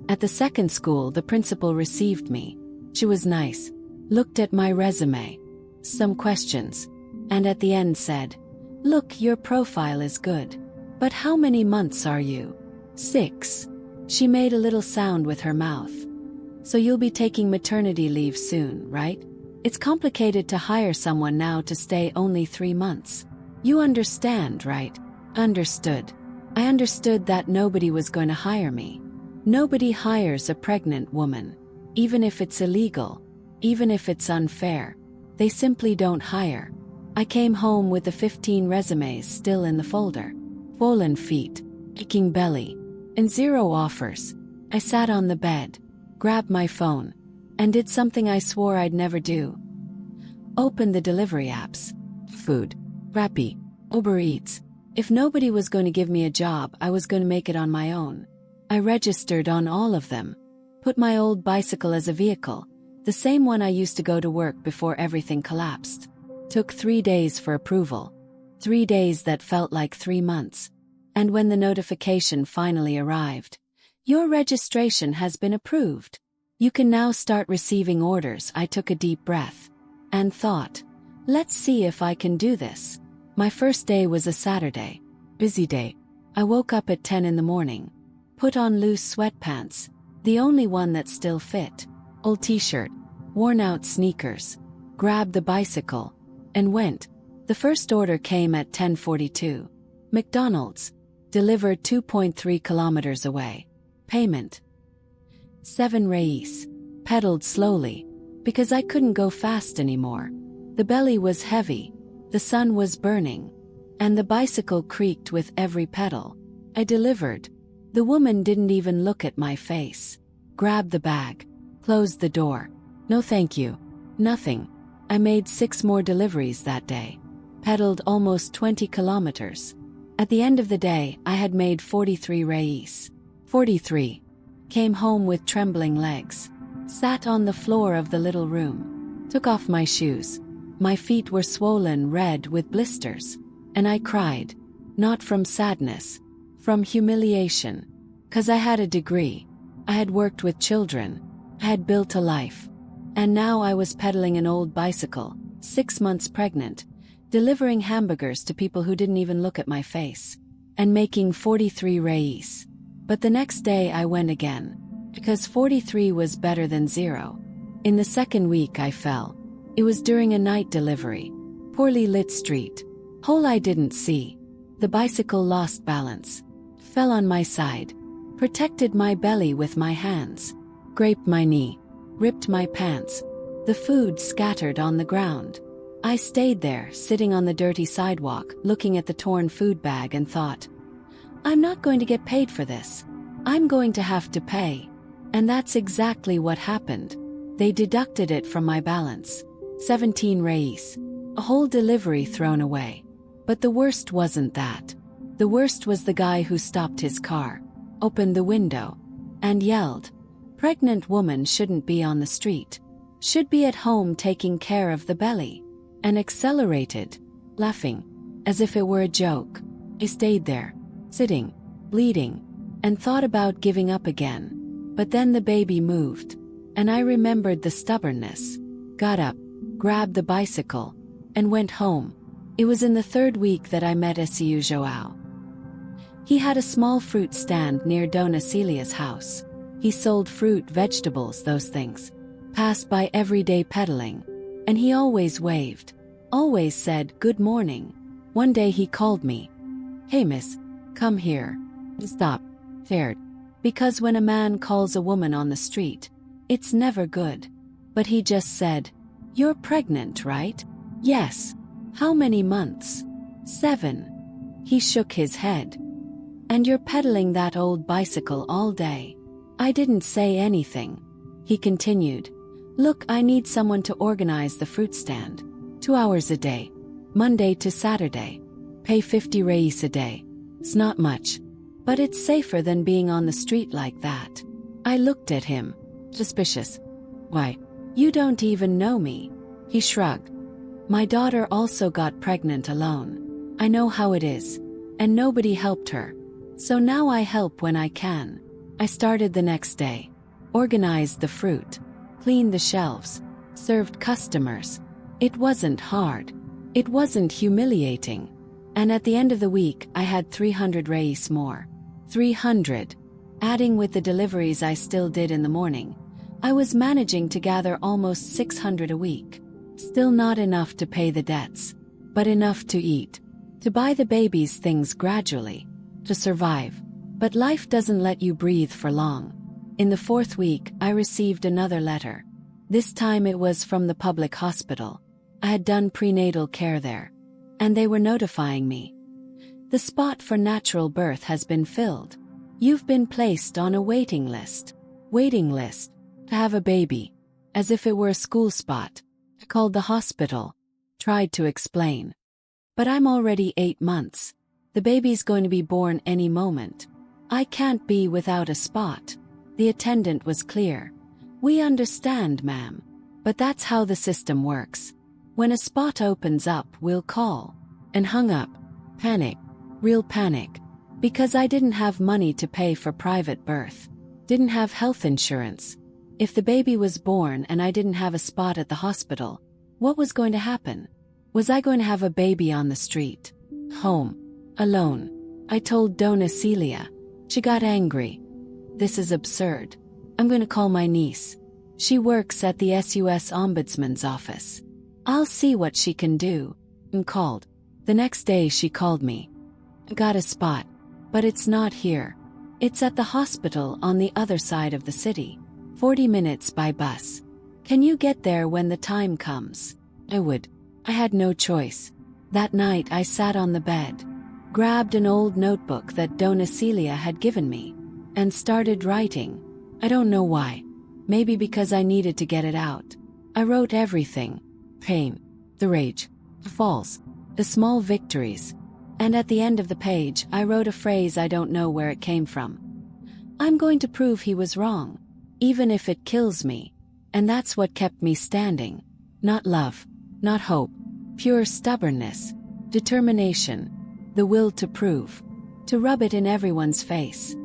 [SPEAKER 1] At the second school the principal received me. She was nice. Looked at my resume. Some questions. And at the end said, "Look, your profile is good. But how many months are you?" 6. She made a little sound with her mouth. "So you'll be taking maternity leave soon, right? It's complicated to hire someone now to stay only 3 months. You understand, right?" Understood. I understood that nobody was going to hire me. Nobody hires a pregnant woman. Even if it's illegal. Even if it's unfair. They simply don't hire. I came home with the 15 resumes still in the folder. Swollen feet. Aching belly. And 0 offers. I sat on the bed. Grabbed my phone. And did something I swore I'd never do. Opened the delivery apps. Food. Rappi. Uber Eats. If nobody was going to give me a job, I was going to make it on my own. I registered on all of them. Put my old bicycle as a vehicle. The same one I used to go to work before everything collapsed. Took 3 days for approval. 3 days that felt like 3 months. And when the notification finally arrived, "Your registration has been approved. You can now start receiving orders," I took a deep breath. And thought, let's see if I can do this. My first day was a Saturday. Busy day. I woke up at 10 in the morning. Put on loose sweatpants. The only one that still fit. Old t-shirt. Worn out sneakers. Grabbed the bicycle. And went. The first order came at 10:42. McDonald's. Delivered 2.3 kilometers away. Payment. 7 reis. Pedaled slowly. Because I couldn't go fast anymore. The belly was heavy. The sun was burning. And the bicycle creaked with every pedal. I delivered. The woman didn't even look at my face. Grabbed the bag. Closed the door. No thank you. Nothing. I made 6 more deliveries that day. Pedaled almost 20 kilometers. At the end of the day, I had made 43 reis. 43. Came home with trembling legs. Sat on the floor of the little room. Took off my shoes. My feet were swollen red with blisters. And I cried. Not from sadness. From humiliation. 'Cause I had a degree. I had worked with children. I had built a life. And now I was pedaling an old bicycle, 6 months pregnant, delivering hamburgers to people who didn't even look at my face. And making 43 reis. But the next day I went again. Because 43 was better than 0. In the second week I fell. It was during a night delivery. Poorly lit street. Hole I didn't see. The bicycle lost balance. Fell on my side. Protected my belly with my hands. Scraped my knee. Ripped my pants. The food scattered on the ground. I stayed there, sitting on the dirty sidewalk, looking at the torn food bag and thought, I'm not going to get paid for this. I'm going to have to pay. And that's exactly what happened. They deducted it from my balance. 17 reis. A whole delivery thrown away. But the worst wasn't that. The worst was the guy who stopped his car, opened the window, and yelled, "Pregnant woman shouldn't be on the street. Should be at home taking care of the belly." And accelerated, laughing, as if it were a joke. I stayed there, sitting, bleeding, and thought about giving up again. But then the baby moved, and I remembered the stubbornness. Got up, grabbed the bicycle, and went home. It was in the 3rd week that I met Seu João. He had a small fruit stand near Dona Celia's house. He sold fruit, vegetables, those things. Passed by every day pedaling. And he always waved. Always said, "Good morning." One day he called me. "Hey miss, come here." Stop. Stared. Because when a man calls a woman on the street, it's never good. But he just said, "You're pregnant, right?" "Yes." "How many months?" "7." He shook his head. "And you're pedaling that old bicycle all day?" I didn't say anything. He continued, "Look, I need someone to organize the fruit stand. 2 hours a day. Monday to Saturday. Pay 50 reis a day. It's not much. But it's safer than being on the street like that." I looked at him, suspicious. "Why? You don't even know me." He shrugged. "My daughter also got pregnant alone. I know how it is. And nobody helped her. So now I help when I can." I started the next day. Organized the fruit. Cleaned the shelves. Served customers. It wasn't hard. It wasn't humiliating. And at the end of the week, I had 300 reis more. 300. Adding with the deliveries I still did in the morning, I was managing to gather almost 600 a week. Still not enough to pay the debts, but enough to eat, to buy the babies things gradually, to survive. But life doesn't let you breathe for long. In the 4th week, I received another letter. This time it was from the public hospital. I had done prenatal care there, and they were notifying me. "The spot for natural birth has been filled. You've been placed on a waiting list." Waiting list? To have a baby. As if it were a school spot. I called the hospital. Tried to explain. "But I'm already 8 months. The baby's going to be born any moment. I can't be without a spot." The attendant was clear. "We understand, ma'am. But that's how the system works. When a spot opens up, we'll call." And hung up. Panic. Real panic. Because I didn't have money to pay for private birth. Didn't have health insurance. If the baby was born and I didn't have a spot at the hospital, what was going to happen? Was I going to have a baby on the street? Home. Alone. I told Dona Celia. She got angry. "This is absurd. I'm going to call my niece. She works at the SUS Ombudsman's office. I'll see what she can do." And called. The next day she called me. "I got a spot. But it's not here. It's at the hospital on the other side of the city. 40 minutes by bus. Can you get there when the time comes?" I would. I had no choice. That night I sat on the bed, grabbed an old notebook that Dona Celia had given me, and started writing. I don't know why. Maybe because I needed to get it out. I wrote everything. Pain. The rage. The falls. The small victories. And at the end of the page, I wrote a phrase I don't know where it came from. "I'm going to prove he was wrong, even if it kills me." And that's what kept me standing. Not love. Not hope. Pure stubbornness. Determination. The will to prove. To rub it in everyone's face.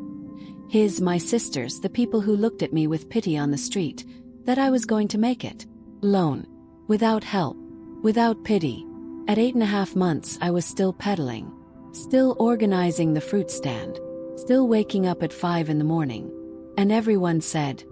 [SPEAKER 1] My sisters, the people who looked at me with pity on the street, that I was going to make it. Alone. Without help. Without pity. At 8.5 months I was still pedaling. Still organizing the fruit stand. Still waking up at 5 in the morning. And everyone said,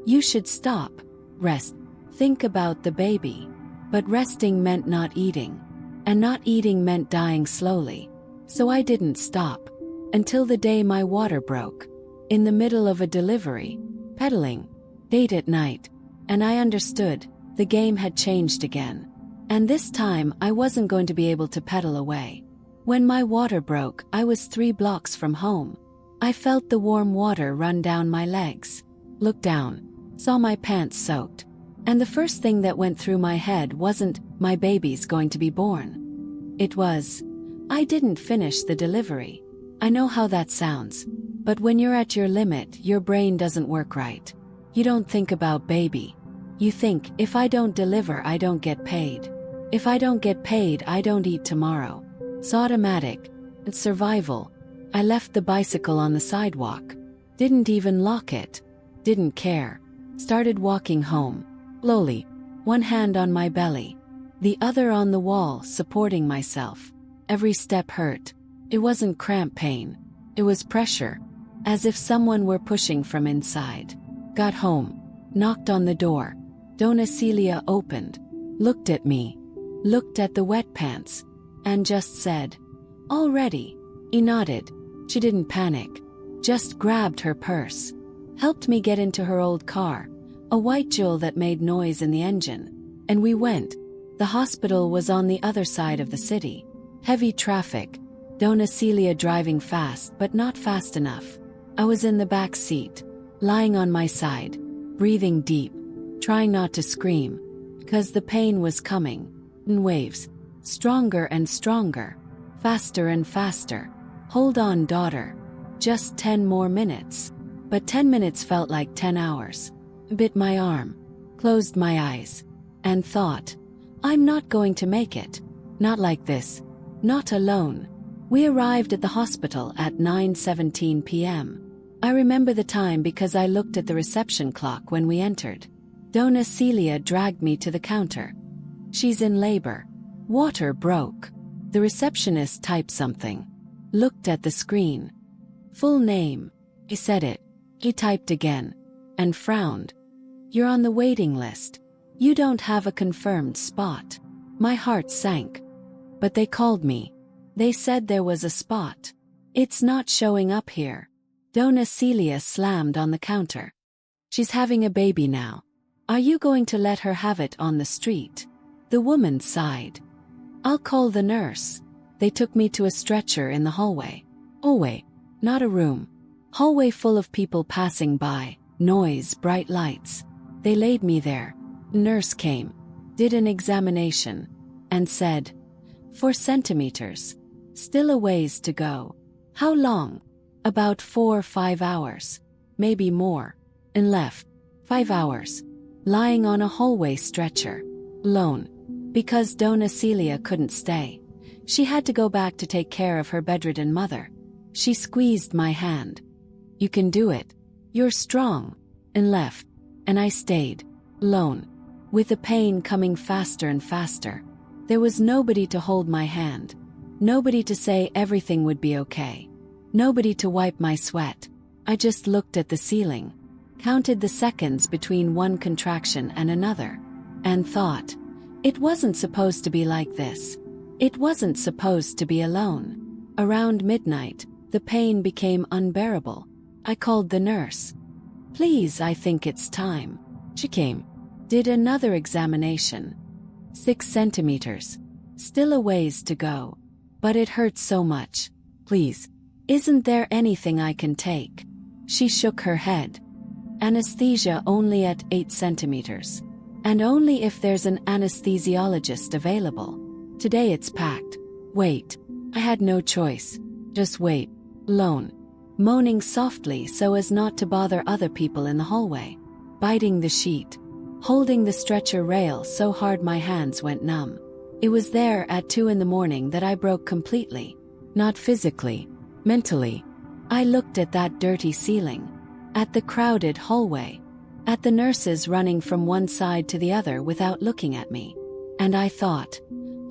[SPEAKER 1] "You should stop. Rest. Think about the baby." But resting meant not eating. And not eating meant dying slowly. So I didn't stop. Until the day my water broke. In the middle of a delivery. Pedaling. Late at night. And I understood, the game had changed again. And this time I wasn't going to be able to pedal away. When my water broke, I was 3 blocks from home. I felt the warm water run down my legs. Looked down. Saw my pants soaked. And the first thing that went through my head wasn't, "My baby's going to be born." It was, "I didn't finish the delivery." I know how that sounds. But when you're at your limit, your brain doesn't work right. You don't think about baby. You think, if I don't deliver, I don't get paid. If I don't get paid, I don't eat tomorrow. It's automatic. It's survival. I left the bicycle on the sidewalk. Didn't even lock it. Didn't care. Started walking home. Slowly. One hand on my belly. The other on the wall, supporting myself. Every step hurt. It wasn't cramp pain. It was pressure. As if someone were pushing from inside. Got home. Knocked on the door. Dona Celia opened. Looked at me. Looked at the wet pants. And just said, "All ready." He nodded. She didn't panic. just grabbed her purse, helped me get into her old car, a white Jewel that made noise in the engine, and we went. The hospital was on the other side of the city. Heavy traffic, Dona Celia driving fast but not fast enough. I was in the back seat, lying on my side, breathing deep, trying not to scream, because the pain was coming, in waves, stronger and stronger, faster and faster. Hold on, daughter. Just 10 more minutes. But 10 minutes felt like 10 hours. Bit my arm, closed my eyes, and thought, I'm not going to make it. Not like this. Not alone. We arrived at the hospital at 9:17 p.m. I remember the time because I looked at the reception clock when we entered. Dona Celia dragged me to the counter. She's in labor. Water broke. The receptionist typed something. Looked at the screen. Full name. He said it. He typed again. And frowned. You're on the waiting list. You don't have a confirmed spot. My heart sank. But they called me. They said there was a spot. It's not showing up here. Dona Celia slammed on the counter. She's having a baby now. Are you going to let her have it on the street? The woman sighed. I'll call the nurse. They took me to a stretcher in the hallway. Hallway, not a room. Hallway full of people passing by, noise, bright lights. They laid me there. Nurse came, did an examination, and said, 4 centimeters. Still a ways to go. How long? About 4 or 5 hours. Maybe more. And left. 5 hours. Lying on a hallway stretcher. Alone. Because Dona Celia couldn't stay. She had to go back to take care of her bedridden mother. She squeezed my hand. You can do it. You're strong. And left. And I stayed. Alone. With the pain coming faster and faster. There was nobody to hold my hand. Nobody to say everything would be okay. Nobody to wipe my sweat. I just looked at the ceiling, counted the seconds between one contraction and another, and thought, it wasn't supposed to be like this. It wasn't supposed to be alone. Around midnight, the pain became unbearable. I called the nurse. Please, I think it's time. She came. Did another examination. 6 centimeters. Still a ways to go. But it hurts so much. Please. Isn't there anything I can take? She shook her head. Anesthesia only at 8 centimeters. And only if there's an anesthesiologist available. Today it's packed. Wait. I had no choice. Just wait. Alone. Moaning softly so as not to bother other people in the hallway. Biting the sheet. Holding the stretcher rail so hard my hands went numb. It was there at 2 in the morning that I broke completely. Not physically. Mentally. I looked at that dirty ceiling. At the crowded hallway. At the nurses running from one side to the other without looking at me. And I thought,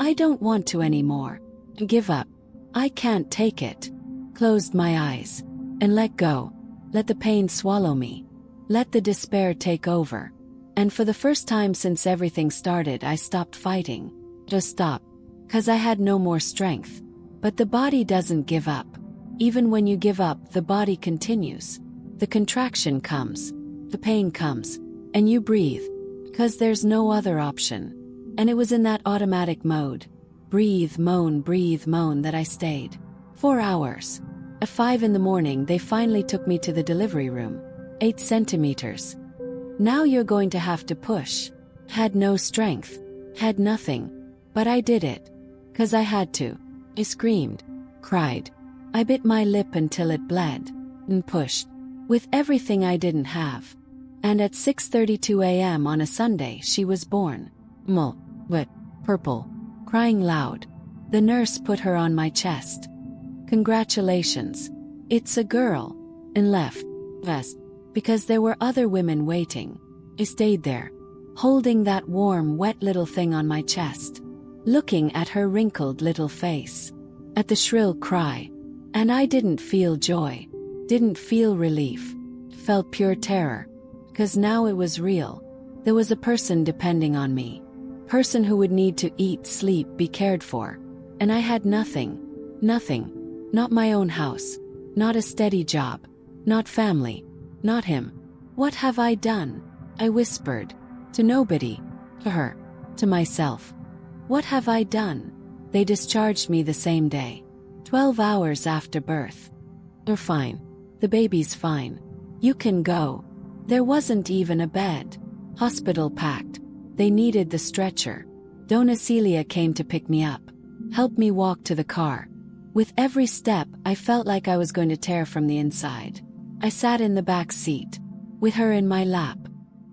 [SPEAKER 1] I don't want to anymore. Give up. I can't take it. Closed my eyes. And let go. Let the pain swallow me. Let the despair take over. And for the first time since everything started, I stopped fighting. Just stop. 'Cause I had no more strength. But the body doesn't give up. Even when you give up, the body continues. The contraction comes. The pain comes. And you breathe. 'Cause there's no other option. And it was in that automatic mode. Breathe, moan, that I stayed. 4 hours. At 5 in the morning, they finally took me to the delivery room. 8 centimeters. Now you're going to have to push. Had no strength. Had nothing. But I did it. 'Cause I had to. I screamed. Cried. I bit my lip until it bled. And pushed. With everything I didn't have. And at 6:32 a.m. on a Sunday she was born. Wet. Purple. Crying loud. The nurse put her on my chest. Congratulations. It's a girl. And left. Vest. Because there were other women waiting. I stayed there. Holding that warm, wet little thing on my chest. Looking at her wrinkled little face. At the shrill cry. And I didn't feel joy. Didn't feel relief. Felt pure terror. 'Cause now it was real. There was a person depending on me. Person who would need to eat, sleep, be cared for. And I had nothing. Nothing. Not my own house. Not a steady job. Not family. Not him. What have I done? I whispered. To nobody. To her. To myself. What have I done? They discharged me the same day. 12 hours after birth. You're fine. The baby's fine. You can go. There wasn't even a bed. Hospital packed. They needed the stretcher. Donna Celia came to pick me up. Helped me walk to the car. With every step, I felt like I was going to tear from the inside. I sat in the back seat, with her in my lap,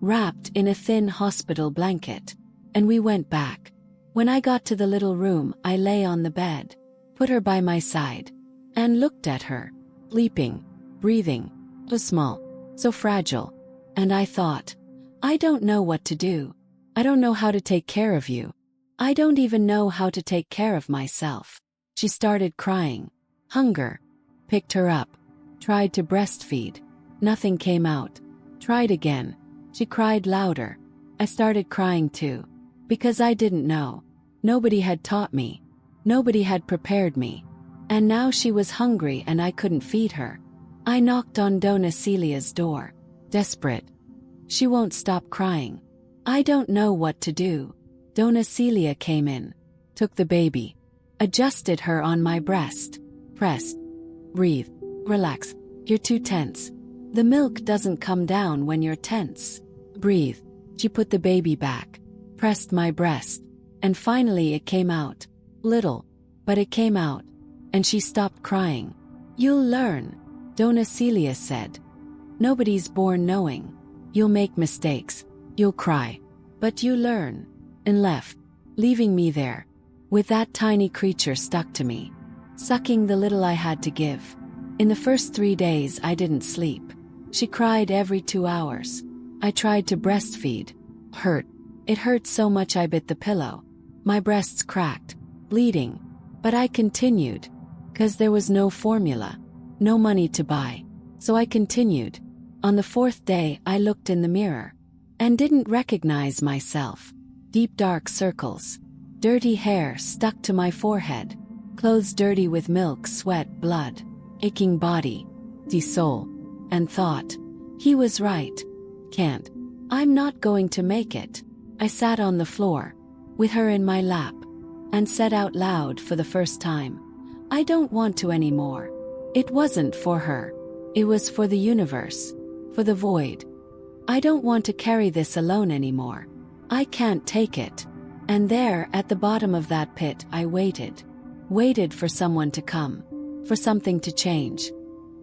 [SPEAKER 1] wrapped in a thin hospital blanket, and we went back. When I got to the little room, I lay on the bed, put her by my side, and looked at her, sleeping, breathing, so small, so fragile. And I thought, I don't know what to do. I don't know how to take care of you. I don't even know how to take care of myself. She started crying. Hunger. Picked her up. Tried to breastfeed. Nothing came out. Tried again. She cried louder. I started crying too. Because I didn't know. Nobody had taught me. Nobody had prepared me. And now she was hungry and I couldn't feed her. I knocked on Donna Celia's door. Desperate. She won't stop crying. I don't know what to do. Donna Celia came in. Took the baby. Adjusted her on my breast. Pressed. Breathe. Relax. You're too tense. The milk doesn't come down when you're tense. Breathe. She put the baby back. Pressed my breast. And finally it came out. Little. But it came out. And she stopped crying. You'll learn. Donna Celia said. Nobody's born knowing. You'll make mistakes. You'll cry. But you learn. And left. Leaving me there. With that tiny creature stuck to me. Sucking the little I had to give. In the first 3 days I didn't sleep. She cried every 2 hours. I tried to breastfeed. Hurt. It hurt so much I bit the pillow. My breasts cracked. Bleeding. But I continued. 'Cause there was no formula. No money to buy. So I continued. On the 4th day I looked in the mirror. And didn't recognize myself. Deep dark circles. Dirty hair stuck to my forehead. Clothes dirty with milk, sweat, blood. Aching body. Soul. And thought. He was right. Can't. I'm not going to make it. I sat on the floor. With her in my lap. And said out loud for the first time. I don't want to anymore. It wasn't for her. It was for the universe. For the void. I don't want to carry this alone anymore. I can't take it. And there, at the bottom of that pit, I waited. Waited for someone to come. For something to change.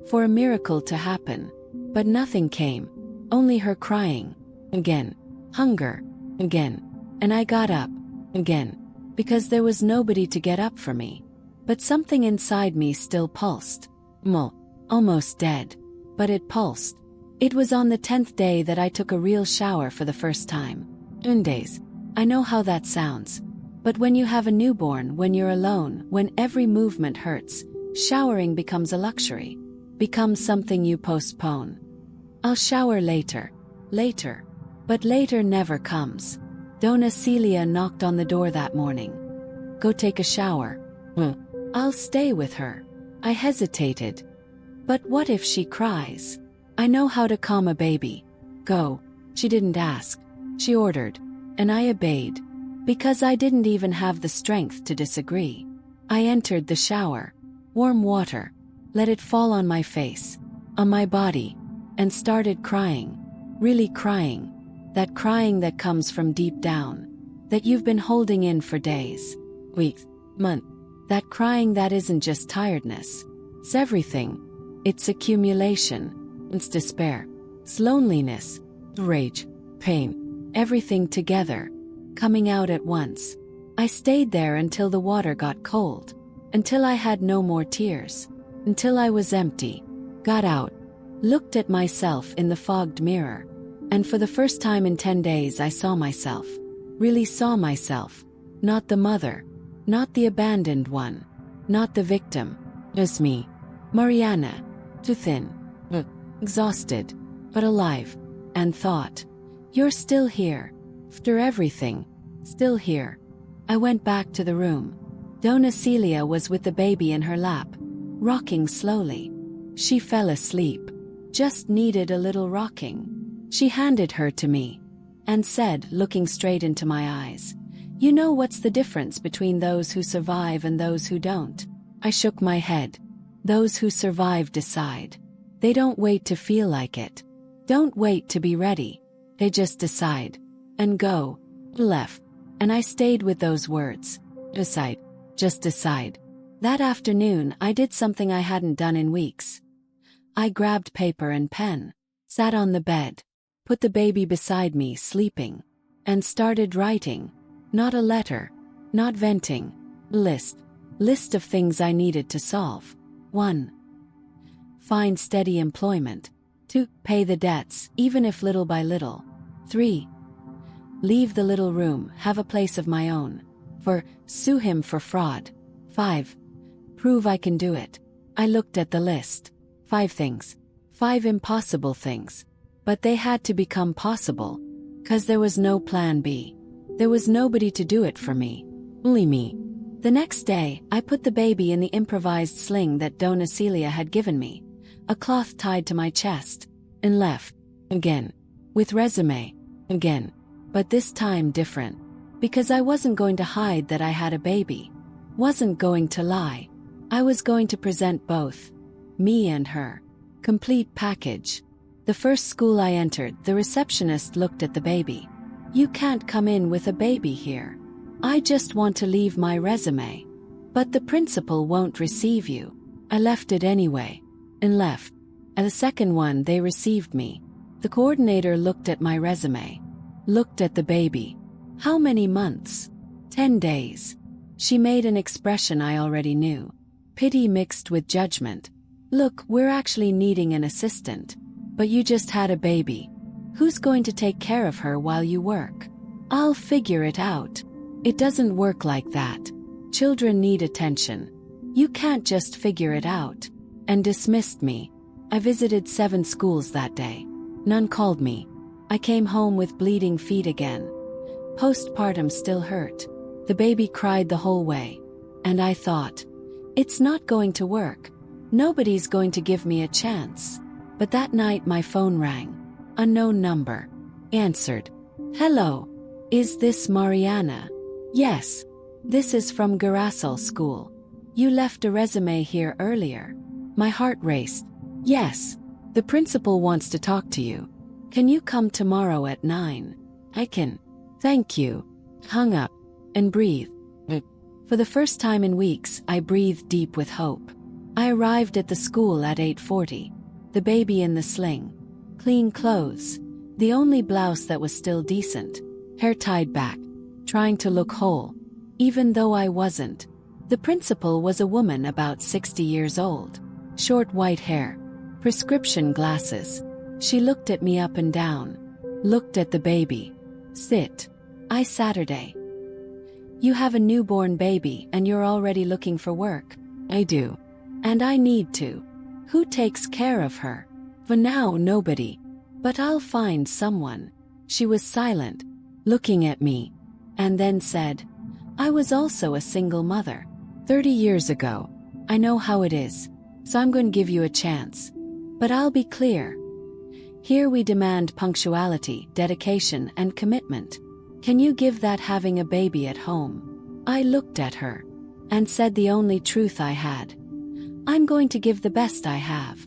[SPEAKER 1] For a miracle to happen. But nothing came. Only her crying. Again. Hunger. Again. And I got up. Again. Because there was nobody to get up for me. But something inside me still pulsed. Almost dead. But it pulsed. It was on the 10th day that I took a real shower for the first time. 10 days. I know how that sounds. But when you have a newborn, when you're alone, when every movement hurts, showering becomes a luxury. Becomes something you postpone. I'll shower later. Later. But later never comes. Donna Celia knocked on the door that morning. Go take a shower. I'll stay with her. I hesitated. But what if she cries? I know how to calm a baby. Go. She didn't ask. She ordered. And I obeyed. Because I didn't even have the strength to disagree. I entered the shower. Warm water. Let it fall on my face. On my body. And started crying. Really crying. That crying that comes from deep down. That you've been holding in for days. Weeks. Months. That crying that isn't just tiredness. It's everything. It's accumulation. It's despair. It's loneliness. Rage. Pain. Everything together. Coming out at once. I stayed there until the water got cold. Until I had no more tears. Until I was empty. Got out. Looked at myself in the fogged mirror. And for the first time in 10 days I saw myself. Really saw myself. Not the mother. Not the abandoned one. Not the victim. Just me. Mariana. Too thin. Exhausted. But alive. And thought. You're still here. After everything. Still here. I went back to the room. Donna Celia was with the baby in her lap. Rocking slowly. She fell asleep. just needed a little rocking. She handed her to me and said, looking straight into my eyes, "You know what's the difference between those who survive and those who don't?" I shook my head. Those who survive decide. They don't wait to feel like it. Don't wait to be ready. They just decide. And go. Left. And I stayed with those words. Decide. Just decide. That afternoon, I did something I hadn't done in weeks. I grabbed paper and pen, sat on the bed, put the baby beside me sleeping, and started writing. Not a letter, not venting. List of things I needed to solve. 1. Find steady employment. 2. Pay the debts, even if little by little. 3. Leave the little room, have a place of my own. 4. Sue him for fraud. 5. Prove I can do it. I looked at the list. 5 things. 5 impossible things. But they had to become possible. 'Cause there was no plan B. There was nobody to do it for me. Only me. The next day, I put the baby in the improvised sling that Dona Celia had given me, a cloth tied to my chest, and left. Again. With resume. Again. But this time different. Because I wasn't going to hide that I had a baby. Wasn't going to lie. I was going to present both. Me and her. Complete package. The first school I entered, the receptionist looked at the baby. "You can't come in with a baby here. I just want to leave my resume. But the principal won't receive you." I left it anyway. And left. At the second one they received me. The coordinator looked at my resume. Looked at the baby. "How many months?" 10 days. She made an expression I already knew. Pity mixed with judgment. "Look, we're actually needing an assistant. But you just had a baby. Who's going to take care of her while you work?" "I'll figure it out." It doesn't work like that. Children need attention. You can't just figure it out. And dismissed me. I visited 7 schools that day. None called me. I came home with bleeding feet again. Postpartum still hurt. The baby cried the whole way. And I thought, it's not going to work. Nobody's going to give me a chance. But that night my phone rang. Unknown number. Answered. "Hello. Is this Mariana?" "Yes. This is from Garasol School. You left a resume here earlier." My heart raced. "Yes. The principal wants to talk to you. Can you come tomorrow at 9? "I can. Thank you." Hung up. And breathed. For the first time in weeks, I breathed deep with hope. I arrived at the school at 8:40. The baby in the sling. Clean clothes. The only blouse that was still decent. Hair tied back. Trying to look whole. Even though I wasn't. The principal was a woman about 60 years old. Short white hair. Prescription glasses. She looked at me up and down. Looked at the baby. "Sit." "I Saturday." "You have a newborn baby and you're already looking for work." "I do. And I need to." "Who takes care of her?" "For now, nobody. But I'll find someone." She was silent, looking at me, and then said, "I was also a single mother. 30 years ago. I know how it is. So I'm going to give you a chance. But I'll be clear. Here we demand punctuality, dedication, and commitment. Can you give that having a baby at home?" I looked at her and said the only truth I had. "I'm going to give the best I have.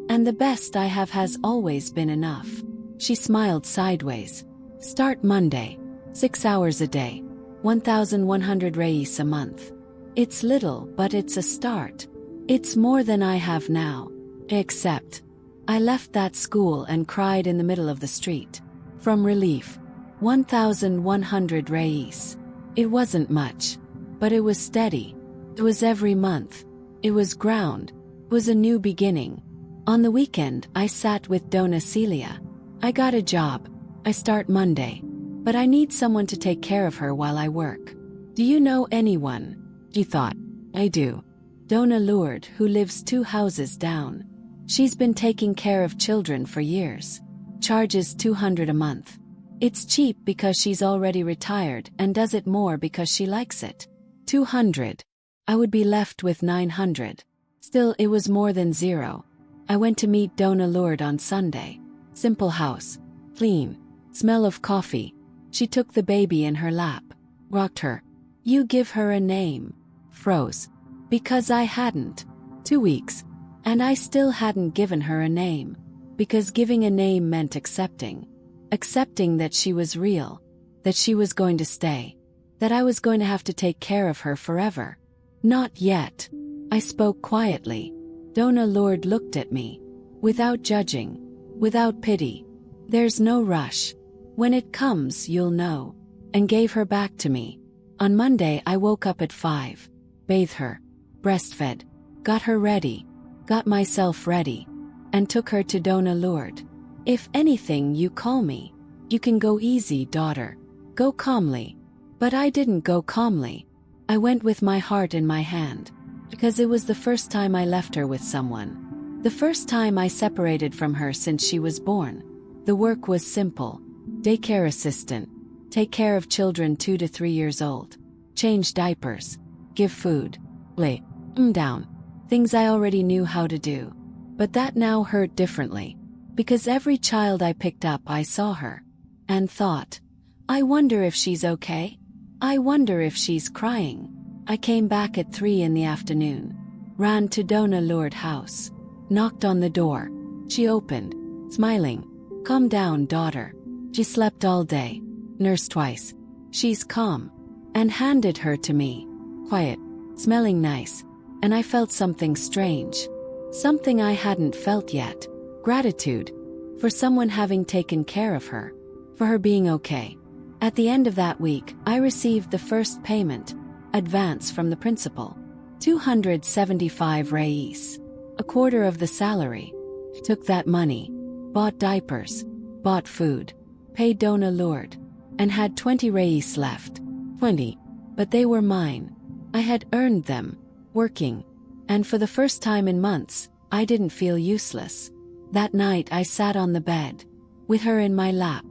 [SPEAKER 1] And the best I have has always been enough." She smiled sideways. "Start Monday. 6 hours a day. 1,100 reis a month. It's little, but it's a start. It's more than I have now. Except." I left that school and cried in the middle of the street. From relief. 1,100 reis. It wasn't much. But it was steady. It was every month. It was ground. It was a new beginning. On the weekend, I sat with Dona Celia. "I got a job. I start Monday. But I need someone to take care of her while I work. Do you know anyone?" She thought. "I do. Dona Lourdes, who lives 2 houses down. She's been taking care of children for years. Charges 200 a month. It's cheap because she's already retired and does it more because she likes it. 200. I would be left with 900. Still, it was more than zero. I went to meet Dona Lourdes on Sunday. Simple house. Clean. Smell of coffee. She took the baby in her lap. Rocked her. You give her a name. Froze. Because I hadn't. 2 weeks. And I still hadn't given her a name. Because giving a name meant accepting. Accepting that she was real. That she was going to stay. That I was going to have to take care of her forever. Not yet. I spoke quietly. Dona Lourdes looked at me. Without judging. Without pity. There's no rush. When it comes, you'll know. And gave her back to me. On Monday I woke up at 5. Bathed her. Breastfed. Got her ready. Got myself ready. And took her to Dona Lourdes. If anything, you call me. You can go easy, daughter. Go calmly. But I didn't go calmly. I went with my heart in my hand. Because it was the first time I left her with someone. The first time I separated from her since she was born. The work was simple. Daycare assistant. Take care of children 2 to 3 years old. Change diapers. Give food. Lay down. Things I already knew how to do. But that now hurt differently. Because every child I picked up I saw her. And thought, I wonder if she's okay? I wonder if she's crying. I came back at 3 in the afternoon. Ran to Dona Lourdes' house. Knocked on the door. She opened. Smiling. Calm down, daughter. She slept all day. Nursed twice. She's calm. And handed her to me. Quiet. Smelling nice. And I felt something strange. Something I hadn't felt yet. Gratitude. For someone having taken care of her. For her being okay. At the end of that week, I received the first payment. Advance from the principal. 275 reis. A quarter of the salary. Took that money. Bought diapers. Bought food. Paid Dona Lourdes. And had 20 reis left. 20. But they were mine. I had earned them. Working. And for the first time in months, I didn't feel useless. That night I sat on the bed. With her in my lap.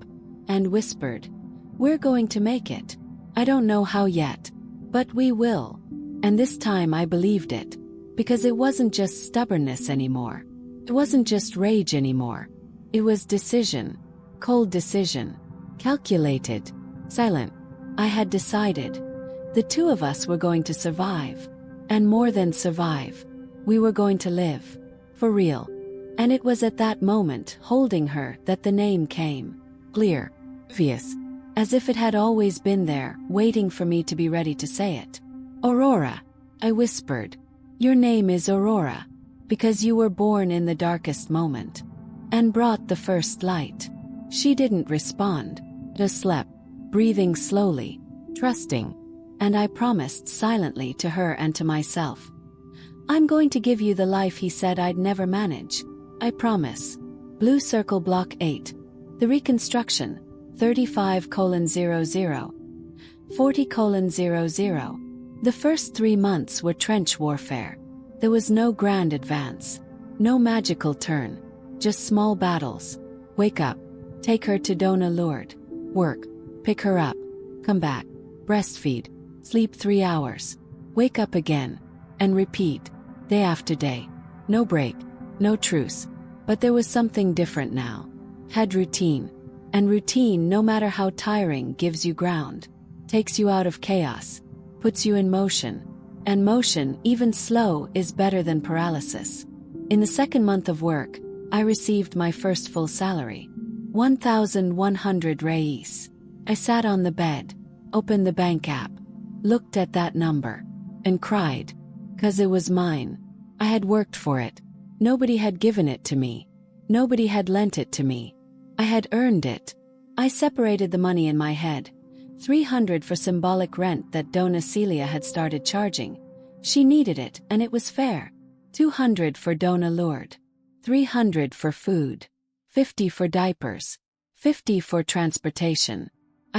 [SPEAKER 1] And whispered. We're going to make it. I don't know how yet. But we will. And this time I believed it. Because it wasn't just stubbornness anymore. It wasn't just rage anymore. It was decision. Cold decision. Calculated. Silent. I had decided. The two of us were going to survive. And more than survive. We were going to live. For real. And it was at that moment, holding her, that the name came. Clear. Obvious. As if it had always been there, waiting for me to be ready to say it. Aurora. I whispered. Your name is Aurora. Because you were born in the darkest moment. And brought the first light. She didn't respond. Just slept. Breathing slowly. Trusting. And I promised silently to her and to myself. I'm going to give you the life he said I'd never manage. I promise. Blue Circle Block 8. The reconstruction. 35:00. 40:00. The first 3 months were trench warfare. There was no grand advance. No magical turn. Just small battles. Wake up. Take her to Dona Lourdes. Work. Pick her up. Come back. Breastfeed. Sleep 3 hours. Wake up again. And repeat. Day after day. No break. No truce. But there was something different now. Had routine. And routine, no matter how tiring, gives you ground. Takes you out of chaos. Puts you in motion. And motion, even slow, is better than paralysis. In the second month of work, I received my first full salary. 1,100 reis. I sat on the bed. Opened the bank app. Looked at that number. And cried. 'Cause it was mine. I had worked for it. Nobody had given it to me. Nobody had lent it to me. I had earned it. I separated the money in my head. 300 for symbolic rent that Dona Celia had started charging. She needed it, and it was fair. 200 for Dona Lourdes. 300 for food. 50 for diapers. 50 for transportation.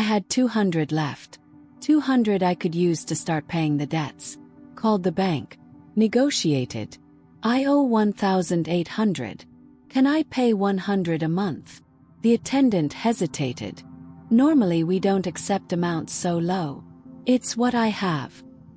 [SPEAKER 1] I had 200 left. 200 I could use to start paying the debts. Called the bank. Negotiated. I owe 1,800. Can I pay 100 a month? The attendant hesitated. Normally we don't accept amounts so low. It's what I have.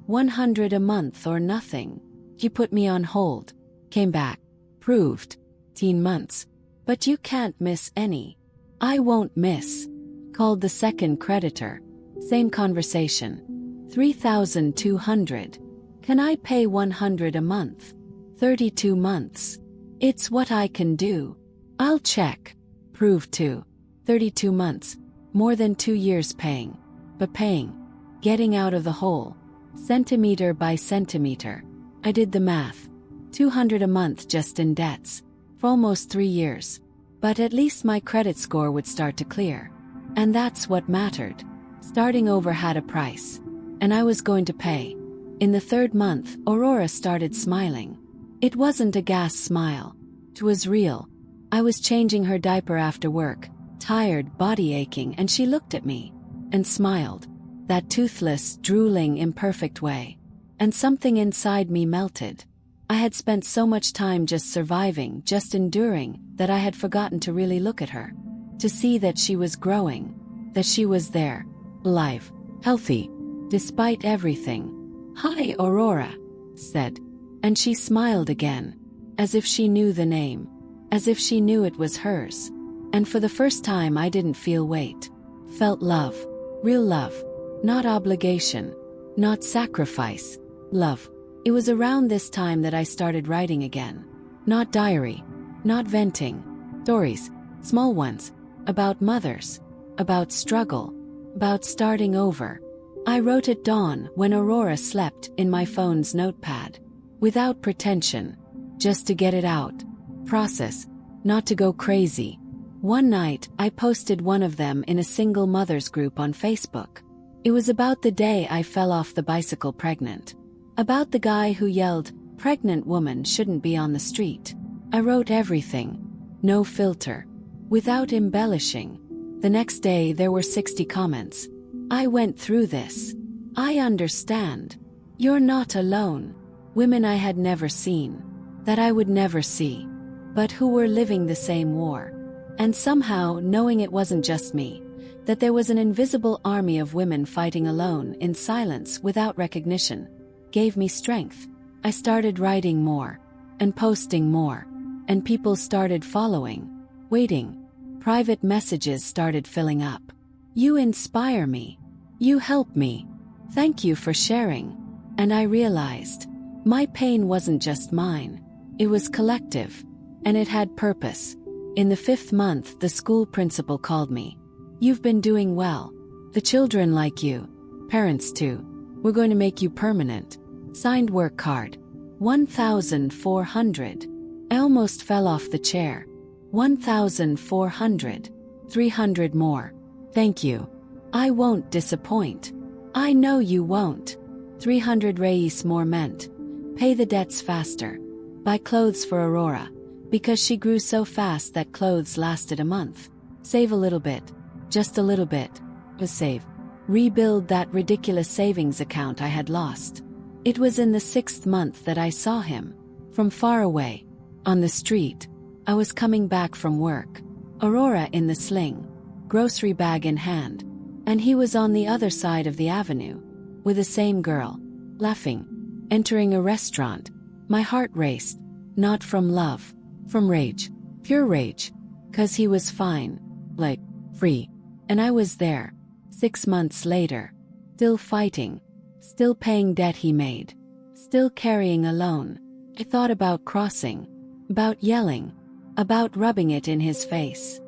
[SPEAKER 1] 100 a month or nothing. He put me on hold. Came back. Proved. 18 months. But you can't miss any. I won't miss. Called the second creditor. Same conversation. 3,200. Can I pay 100 a month? 32 months. It's what I can do. I'll check. Prove to. 32 months. More than 2 years paying. But paying. Getting out of the hole. Centimeter by centimeter. I did the math. 200 a month just in debts. For almost 3 years. But at least my credit score would start to clear. And that's what mattered. Starting over had a price. And I was going to pay. In the 3rd month, Aurora started smiling. It wasn't a gas smile. It was real. I was changing her diaper after work, tired, body aching, and she looked at me. And smiled. That toothless, drooling, imperfect way. And something inside me melted. I had spent so much time just surviving, just enduring, that I had forgotten to really look at her. To see that she was growing. That she was there. Alive. Healthy. Despite everything. "Hi, Aurora," said. And she smiled again. As if she knew the name. As if she knew it was hers. And for the first time I didn't feel weight. Felt love. Real love. Not obligation. Not sacrifice. Love. It was around this time that I started writing again. Not diary. Not venting. Stories. Small ones. About mothers. About struggle. About starting over. I wrote at dawn when Aurora slept in my phone's notepad. Without pretension. Just to get it out. Process. Not to go crazy. One night, I posted one of them in a single mothers group on Facebook. It was about the day I fell off the bicycle pregnant. About the guy who yelled, "Pregnant woman shouldn't be on the street." I wrote everything. No filter. Without embellishing. The next day there were 60 comments. "I went through this. I understand. You're not alone." Women I had never seen. That I would never see. But who were living the same war. And somehow, knowing it wasn't just me. That there was an invisible army of women fighting alone, in silence, without recognition. Gave me strength. I started writing more. And posting more. And people started following. Waiting. Private messages started filling up. "You inspire me. You help me. Thank you for sharing." And I realized. My pain wasn't just mine. It was collective. And it had purpose. In the 5th month, the school principal called me. "You've been doing well. The children like you. Parents too. We're going to make you permanent." Signed work card. 1,400. I almost fell off the chair. 1,400. 300 more. Thank you. I won't disappoint. I know you won't. 300 reis more meant. Pay the debts faster. Buy clothes for Aurora. Because she grew so fast that clothes lasted a month. Save a little bit. Just a little bit. Save. Rebuild that ridiculous savings account I had lost. It was in the 6th month that I saw him. From far away. On the street. I was coming back from work. Aurora in the sling. Grocery bag in hand. And he was on the other side of the avenue. With the same girl. Laughing. Entering a restaurant. My heart raced. Not from love. From rage. Pure rage. 'Cause he was fine. Like, free. And I was there. 6 months later. Still fighting. Still paying debt he made. Still carrying alone. I thought about crossing. About yelling. About rubbing it in his face.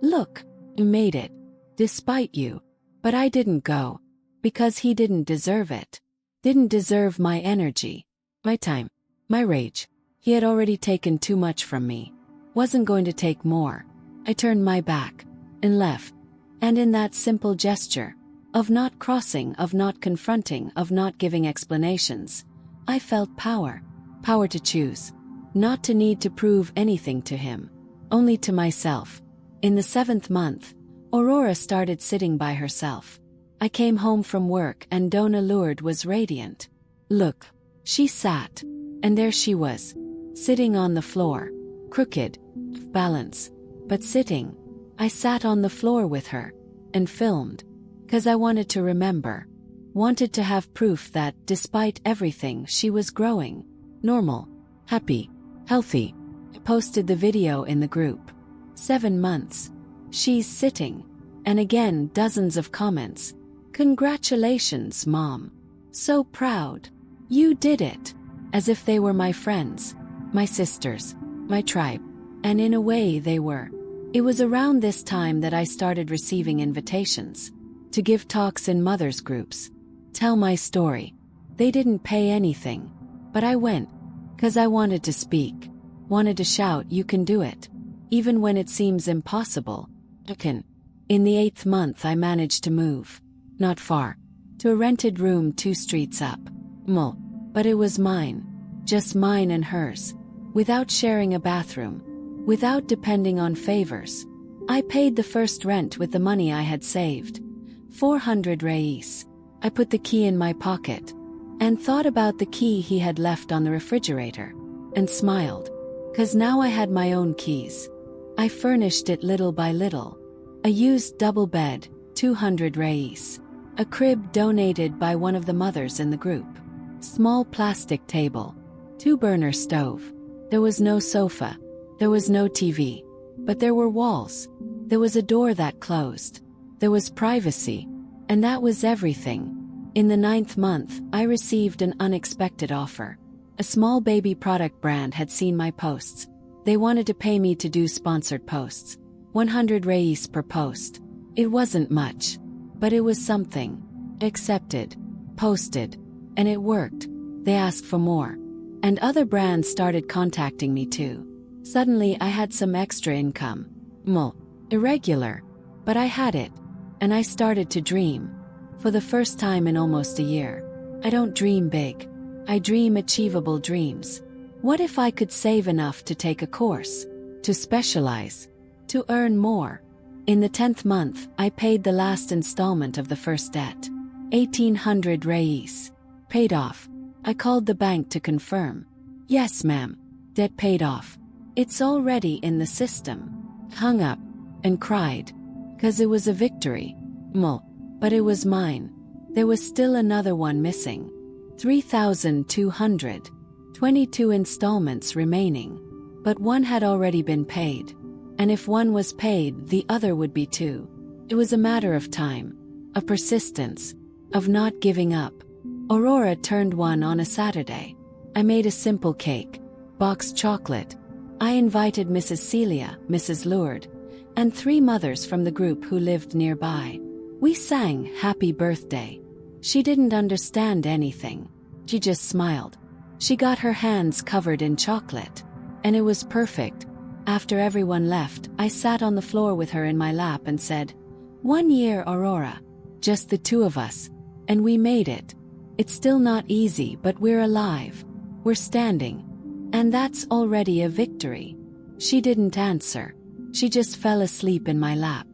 [SPEAKER 1] "Look, you made it. Despite you." But I didn't go. Because he didn't deserve it. Didn't deserve my energy. My time. My rage. He had already taken too much from me. Wasn't going to take more. I turned my back. And left. And in that simple gesture. Of not crossing, of not confronting, of not giving explanations. I felt power. Power to choose. Not to need to prove anything to him. Only to myself. In the 7th month, Aurora started sitting by herself. I came home from work and Dona Lourdes was radiant. "Look." She sat. And there she was. Sitting on the floor. Crooked. Balance. But sitting. I sat on the floor with her. And filmed. 'Cause I wanted to remember. Wanted to have proof that, despite everything, she was growing. Normal. Happy. Healthy. posted the video in the group. 7 months. She's sitting. And again, dozens of comments. Congratulations, Mom. So proud. You did it. As if they were my friends, my sisters, my tribe. And in a way they were. It was around this time that I started receiving invitations to give talks in mothers' groups, tell my story. They didn't pay anything, but I went, 'cause I wanted to speak, wanted to shout, you can do it, even when it seems impossible. You can. In the 8th month I managed to move, not far, to a rented room 2 streets up. But it was mine, just mine and hers, without sharing a bathroom, without depending on favors. I paid the first rent with the money I had saved. 400 reis. I put the key in my pocket, and thought about the key he had left on the refrigerator, and smiled, 'cause now I had my own keys. I furnished it little by little. A used double bed, 200 reis. A crib donated by one of the mothers in the group. Small plastic table. 2-burner stove. There was no sofa. There was no TV. But there were walls. There was a door that closed. There was privacy. And that was everything. In the 9th month, I received an unexpected offer. A small baby product brand had seen my posts. They wanted to pay me to do sponsored posts. 100 reis per post. It wasn't much. But it was something. Accepted. Posted. And it worked. They asked for more. And other brands started contacting me too. Suddenly I had some extra income. Irregular. But I had it. And I started to dream. For the first time in almost a year. I don't dream big. I dream achievable dreams. What if I could save enough to take a course? To specialize? To earn more? In the 10th month, I paid the last installment of the first debt. 1,800 reis. Paid off. I called the bank to confirm. Yes, ma'am. Debt paid off. It's already in the system. Hung up. And cried. 'Cause it was a victory. But it was mine. There was still another one missing. 3,200. 22 installments remaining. But one had already been paid. And if one was paid, the other would be too. It was a matter of time. Of persistence. Of not giving up. Aurora turned 1 on a Saturday. I made a simple cake. Boxed chocolate. I invited Mrs. Celia, Mrs. Lourdes, and 3 mothers from the group who lived nearby. We sang Happy Birthday. She didn't understand anything. She just smiled. She got her hands covered in chocolate. And it was perfect. After everyone left, I sat on the floor with her in my lap and said, 1 year, Aurora. Just the 2 of us. And we made it. It's still not easy, but we're alive. We're standing. And that's already a victory. She didn't answer. She just fell asleep in my lap.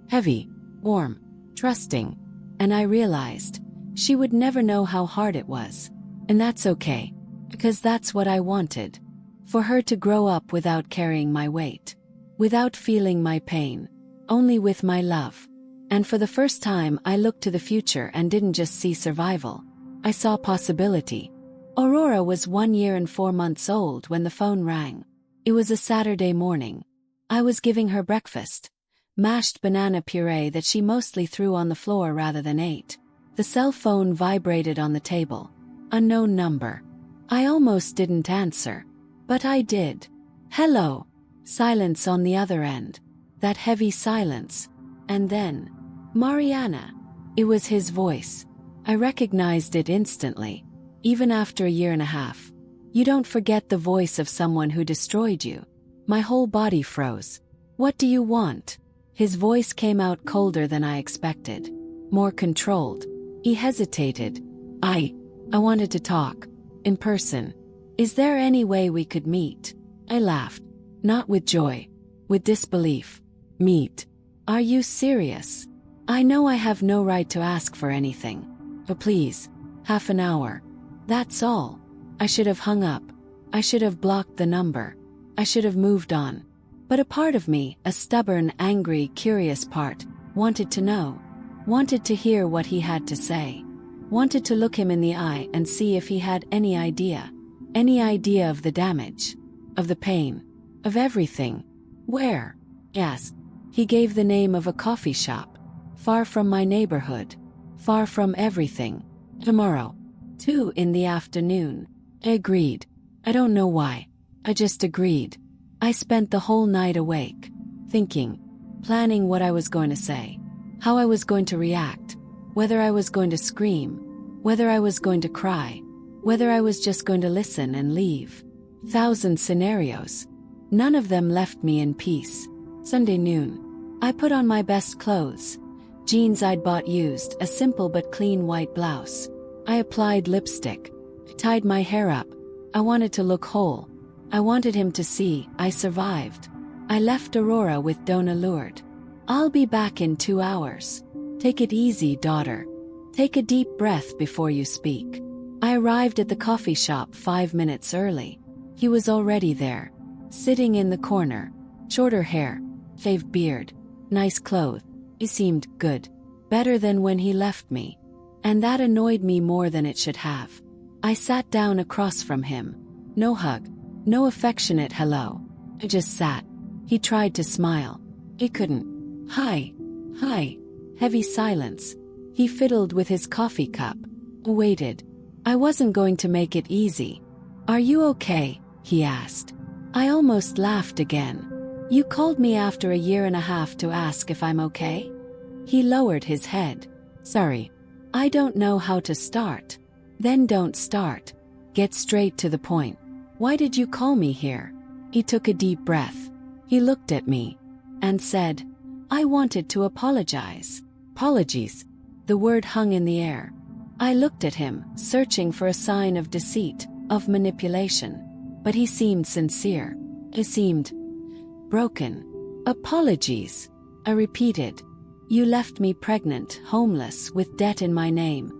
[SPEAKER 1] Heavy, warm, trusting. And I realized she would never know how hard it was. And that's okay. Because that's what I wanted. For her to grow up without carrying my weight. Without feeling my pain. Only with my love. And for the first time I looked to the future and didn't just see survival. I saw possibility. Aurora was 1 year and 4 months old when the phone rang. It was a Saturday morning. I was giving her breakfast. Mashed banana puree that she mostly threw on the floor rather than ate. The cell phone vibrated on the table. Unknown number. I almost didn't answer. But I did. Hello. Silence on the other end. That heavy silence. And then, Mariana. It was his voice. I recognized it instantly. Even after a year and a half. You don't forget the voice of someone who destroyed you. My whole body froze. What do you want? His voice came out colder than I expected. More controlled. He hesitated. I wanted to talk. In person. Is there any way we could meet? I laughed. Not with joy. With disbelief. Meet. Are you serious? I know I have no right to ask for anything. But please. Half an hour. That's all. I should have hung up. I should have blocked the number. I should have moved on. But a part of me, a stubborn, angry, curious part, wanted to know. Wanted to hear what he had to say. Wanted to look him in the eye and see if he had any idea. Any idea of the damage. Of the pain. Of everything. Where? Yes. He gave the name of a coffee shop. Far from my neighborhood. Far from everything. Tomorrow. 2 in the afternoon. I agreed. I don't know why. I just agreed. I spent the whole night awake. Thinking. Planning what I was going to say. How I was going to react. Whether I was going to scream. Whether I was going to cry. Whether I was just going to listen and leave. 1,000 scenarios. None of them left me in peace. Sunday noon. I put on my best clothes. Jeans I'd bought used, a simple but clean white blouse. I applied lipstick. Tied my hair up. I wanted to look whole. I wanted him to see I survived. I left Aurora with Donna lured. I'll be back in 2 hours. Take it easy, daughter. Take a deep breath before you speak. I arrived at the coffee shop 5 minutes early. He was already there. Sitting in the corner. Shorter hair. Shaved beard. Nice clothes. He seemed good. Better than when he left me. And that annoyed me more than it should have. I sat down across from him. No hug. No affectionate hello. I just sat. He tried to smile. He couldn't. Hi. Hi. Heavy silence. He fiddled with his coffee cup. Waited. I wasn't going to make it easy. Are you okay? He asked. I almost laughed again. You called me after a year and a half to ask if I'm okay? He lowered his head. Sorry. I don't know how to start. Then don't start. Get straight to the point. Why did you call me here? He took a deep breath. He looked at me and said, I wanted to apologize. Apologies. The word hung in the air. I looked at him, searching for a sign of deceit, of manipulation. But he seemed sincere. He seemed broken. Apologies. I repeated. You left me pregnant, homeless, with debt in my name.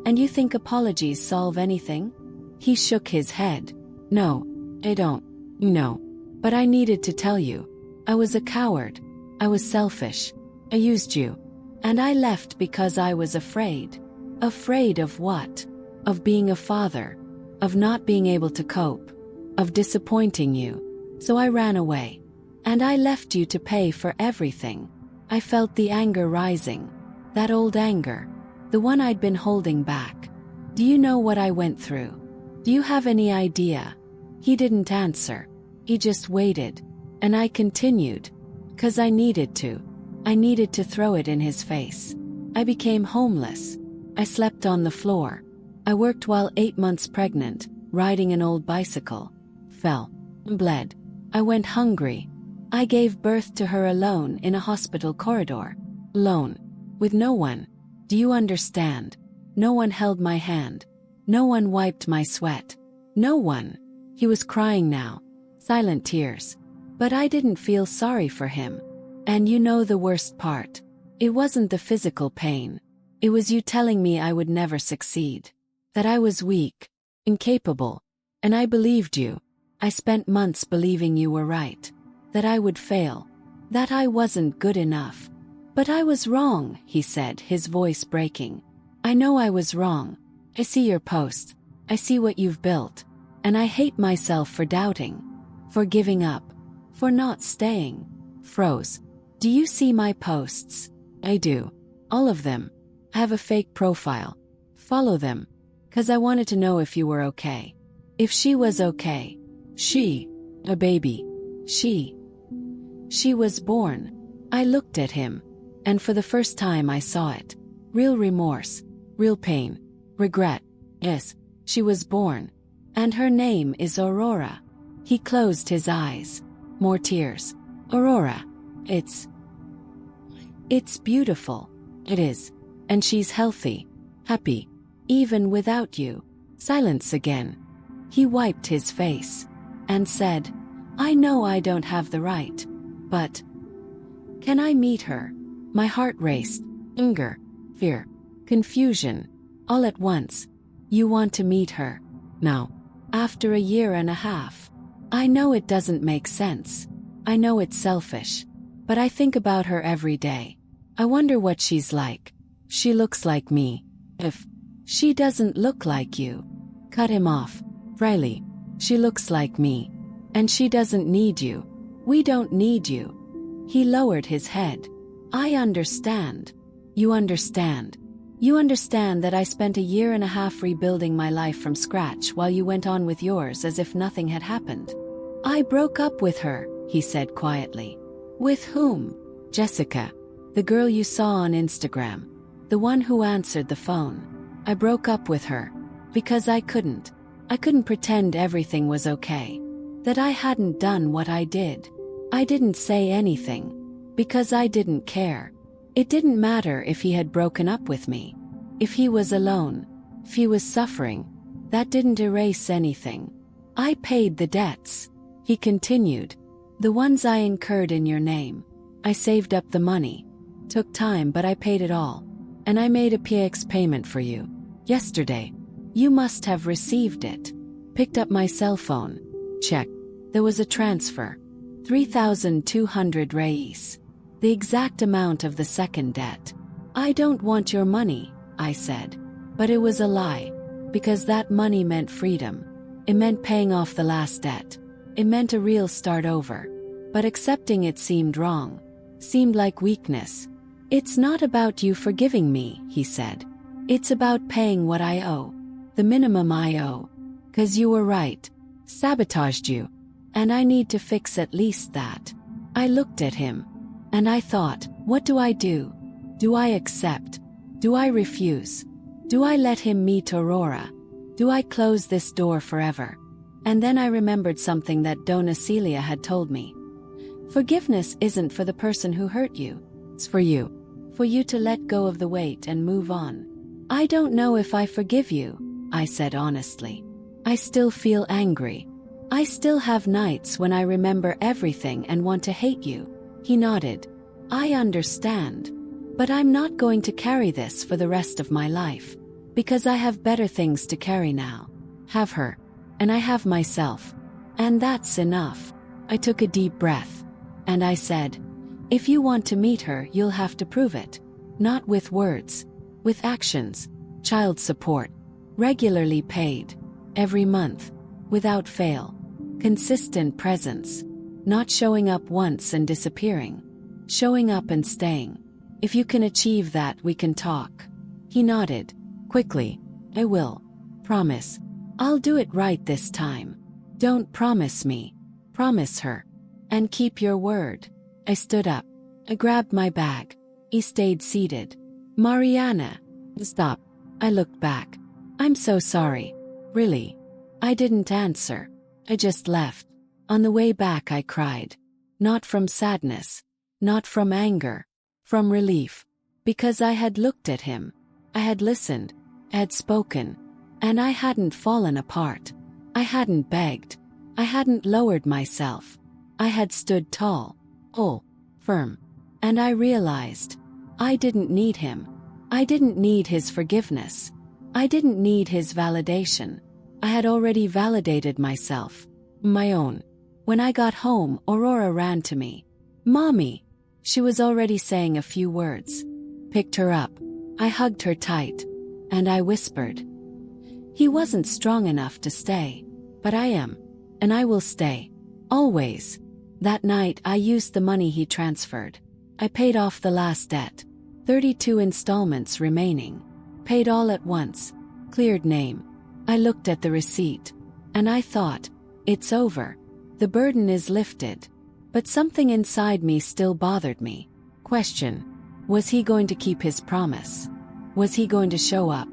[SPEAKER 1] And you think apologies solve anything? He shook his head. No, I don't. No. But I needed to tell you. I was a coward. I was selfish. I used you. And I left because I was afraid. Afraid of what? Of being a father. Of not being able to cope. Of disappointing you. So I ran away. And I left you to pay for everything. I felt the anger rising. That old anger. The one I'd been holding back. Do you know what I went through? Do you have any idea? He didn't answer. He just waited. And I continued. 'Cause I needed to. I needed to throw it in his face. I became homeless. I slept on the floor. I worked while 8 months pregnant, riding an old bicycle. Fell. Bled. I went hungry. I gave birth to her alone in a hospital corridor. Alone. With no one. Do you understand? No one held my hand. No one wiped my sweat. No one. He was crying now. Silent tears. But I didn't feel sorry for him. And you know the worst part? It wasn't the physical pain. It was you telling me I would never succeed. That I was weak. Incapable. And I believed you. I spent months believing you were right. That I would fail. That I wasn't good enough. But I was wrong, he said, his voice breaking. I know I was wrong. I see your post. I see what you've built. And I hate myself for doubting. For giving up. For not staying. Froze. Do you see my posts? I do. All of them. I have a fake profile. Follow them. 'Cause I wanted to know if you were okay. If she was okay. She. A baby. She was born. I looked at him. And for the first time I saw it. Real remorse. Real pain. Regret. Yes, she was born. And her name is Aurora. He closed his eyes. More tears. Aurora. It's beautiful. It is. And she's healthy. Happy. Even without you. Silence again. He wiped his face. And said, I know I don't have the right. But can I meet her? My heart raced. Anger. Fear. Confusion. All at once. You want to meet her. Now. After a year and a half. I know it doesn't make sense. I know it's selfish. But I think about her every day. I wonder what she's like. She looks like me. If she doesn't look like you. Cut him off. Riley. She looks like me. And she doesn't need you. We don't need you. He lowered his head. I understand. You understand. You understand that I spent a year and a half rebuilding my life from scratch while you went on with yours as if nothing had happened. I broke up with her, he said quietly. With whom? Jessica. The girl you saw on Instagram. The one who answered the phone. I broke up with her. Because I couldn't. I couldn't pretend everything was okay. That I hadn't done what I did. I didn't say anything. Because I didn't care. It didn't matter if he had broken up with me. If he was alone. If he was suffering. That didn't erase anything. I paid the debts. He continued. The ones I incurred in your name. I saved up the money. Took time, but I paid it all. And I made a PX payment for you. Yesterday. You must have received it. Picked up my cell phone. Check. There was a transfer. 3,200 reis. The exact amount of the second debt. I don't want your money, I said. But it was a lie. Because that money meant freedom. It meant paying off the last debt. It meant a real start over. But accepting it seemed wrong. Seemed like weakness. It's not about you forgiving me, he said. It's about paying what I owe. The minimum I owe. 'Cause you were right. Sabotaged you. And I need to fix at least that. I looked at him. And I thought, what do I do? Do I accept? Do I refuse? Do I let him meet Aurora? Do I close this door forever? And then I remembered something that Dona Celia had told me. Forgiveness isn't for the person who hurt you. It's for you. For you to let go of the weight and move on. I don't know if I forgive you, I said honestly. I still feel angry. I still have nights when I remember everything and want to hate you. He nodded. I understand. But I'm not going to carry this for the rest of my life. Because I have better things to carry now. Have her. And I have myself. And that's enough. I took a deep breath. And I said, if you want to meet her, you'll have to prove it. Not with words. With actions. Child support. Regularly paid. Every month. Without fail. Consistent presence. Not showing up once and disappearing. Showing up and staying. If you can achieve that, we can talk. He nodded. Quickly. I will. Promise. I'll do it right this time. Don't promise me. Promise her. And keep your word. I stood up. I grabbed my bag. He stayed seated. Mariana. Stop. I looked back. I'm so sorry. Really. I didn't answer. I just left. On the way back I cried. Not from sadness. Not from anger. From relief. Because I had looked at him. I had listened. I had spoken. And I hadn't fallen apart. I hadn't begged. I hadn't lowered myself. I had stood tall. Oh, firm. And I realized. I didn't need him. I didn't need his forgiveness. I didn't need his validation. I had already validated myself. My own. When I got home, Aurora ran to me. Mommy. She was already saying a few words. Picked her up. I hugged her tight. And I whispered. He wasn't strong enough to stay. But I am. And I will stay. Always. That night I used the money he transferred. I paid off the last debt. 32 installments remaining. Paid all at once. Cleared name. I looked at the receipt. And I thought, it's over. The burden is lifted. But something inside me still bothered me. Question. Was he going to keep his promise? Was he going to show up?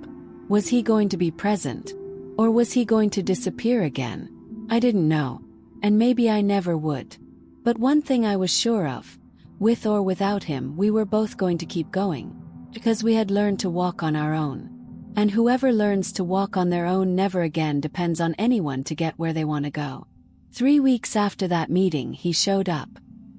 [SPEAKER 1] Was he going to be present? Or was he going to disappear again? I didn't know. And maybe I never would. But one thing I was sure of. With or without him, we were both going to keep going. Because we had learned to walk on our own. And whoever learns to walk on their own never again depends on anyone to get where they want to go. 3 weeks after that meeting, he showed up.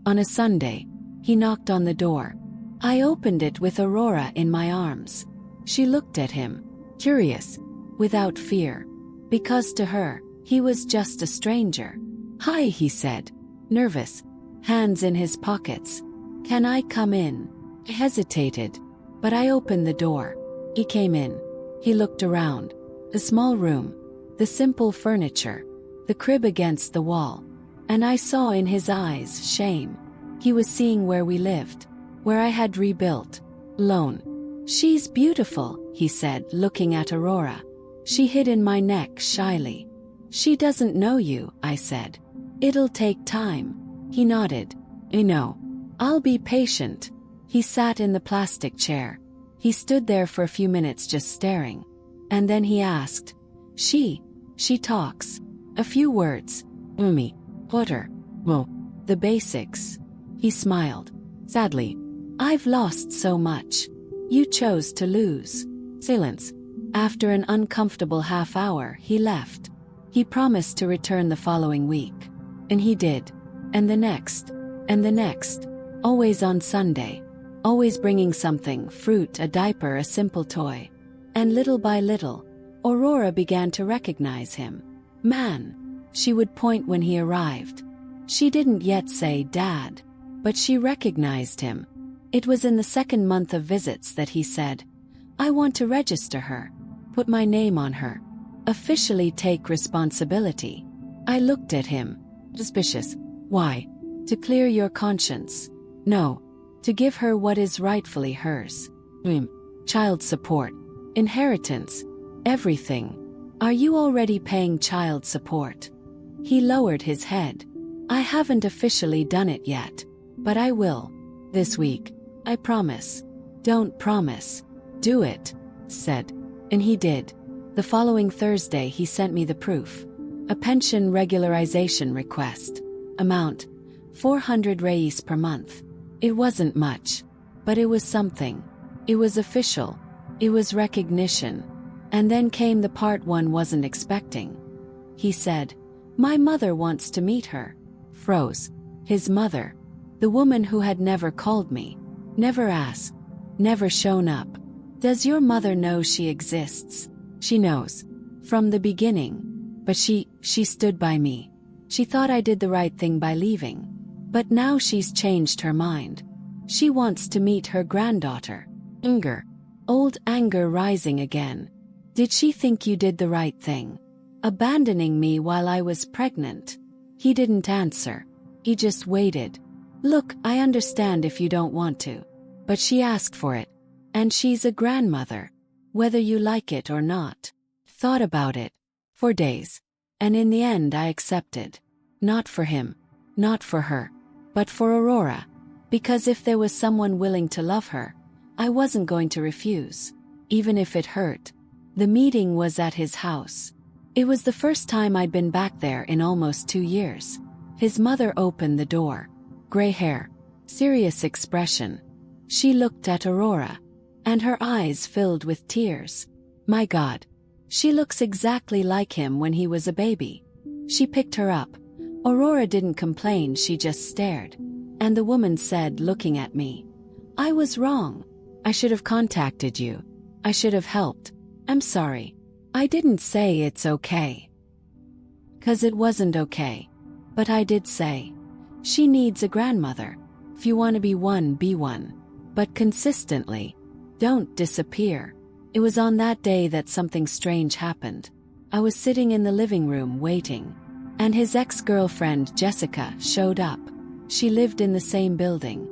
[SPEAKER 1] On a Sunday. He knocked on the door. I opened it with Aurora in my arms. She looked at him. Curious. Without fear. Because to her, he was just a stranger. Hi, he said. Nervous. Hands in his pockets. Can I come in? I hesitated. But I opened the door. He came in. He looked around. The small room. The simple furniture. The crib against the wall. And I saw in his eyes shame. He was seeing where we lived, where I had rebuilt. Alone. She's beautiful, he said, looking at Aurora. She hid in my neck shyly. She doesn't know you, I said. It'll take time. He nodded. I know. I'll be patient. He sat in the plastic chair. He stood there for a few minutes just staring. And then he asked, She talks. A few words. Water. Well, the basics. He smiled. Sadly. I've lost so much. You chose to lose. Silence. After an uncomfortable half hour, he left. He promised to return the following week. And he did. And the next. And the next. Always on Sunday. Always bringing something, fruit, a diaper, a simple toy. And little by little, Aurora began to recognize him. Man. She would point when he arrived. She didn't yet say Dad, but she recognized him. It was in the second month of visits that he said, I want to register her, put my name on her, officially take responsibility. I looked at him, suspicious. Why? To clear your conscience. No. To give her what is rightfully hers. Child support. Inheritance. Everything. Are you already paying child support? He lowered his head. I haven't officially done it yet, but I will. This week. I promise. Don't promise. Do it, said. And he did. The following Thursday he sent me the proof. A pension regularization request. Amount. 400 reis per month. It wasn't much, but it was something. It was official. It was recognition. And then came the part one wasn't expecting. He said, My mother wants to meet her. Froze. His mother. The woman who had never called me. Never asked. Never shown up. Does your mother know she exists? She knows. From the beginning. But she stood by me. She thought I did the right thing by leaving. But now she's changed her mind. She wants to meet her granddaughter. Anger. Old anger rising again. Did she think you did the right thing? Abandoning me while I was pregnant? He didn't answer. He just waited. Look, I understand if you don't want to. But she asked for it. And she's a grandmother. Whether you like it or not. Thought about it. For days. And in the end I accepted. Not for him. Not for her. But for Aurora. Because if there was someone willing to love her, I wasn't going to refuse. Even if it hurt. The meeting was at his house. It was the first time I'd been back there in almost 2 years. His mother opened the door. Gray hair. Serious expression. She looked at Aurora. And her eyes filled with tears. My God. She looks exactly like him when he was a baby. She picked her up. Aurora didn't complain, she just stared. And the woman said, looking at me, I was wrong. I should have contacted you. I should have helped. I'm sorry. I didn't say it's okay. 'Cause it wasn't okay. But I did say, she needs a grandmother. If you want to be one, be one. But consistently. Don't disappear. It was on that day that something strange happened. I was sitting in the living room waiting. And his ex-girlfriend, Jessica, showed up. She lived in the same building.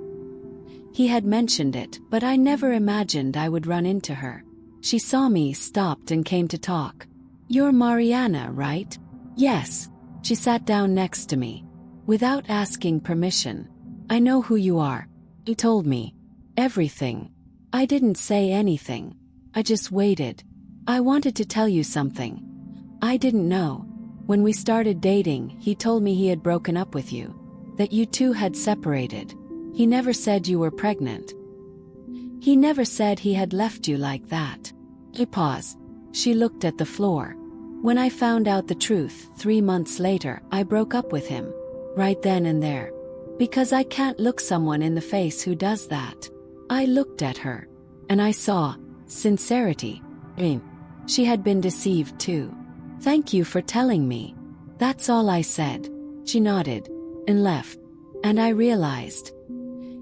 [SPEAKER 1] He had mentioned it, but I never imagined I would run into her. She saw me, stopped and came to talk. You're Mariana, right? Yes. She sat down next to me. Without asking permission. I know who you are. You told me. Everything. I didn't say anything. I just waited. I wanted to tell you something. I didn't know. When we started dating, he told me he had broken up with you. That you two had separated. He never said you were pregnant. He never said he had left you like that. He paused. She looked at the floor. When I found out the truth, 3 months later, I broke up with him. Right then and there. Because I can't look someone in the face who does that. I looked at her. And I saw sincerity. She had been deceived too. Thank you for telling me. That's all I said. She nodded. And left. And I realized.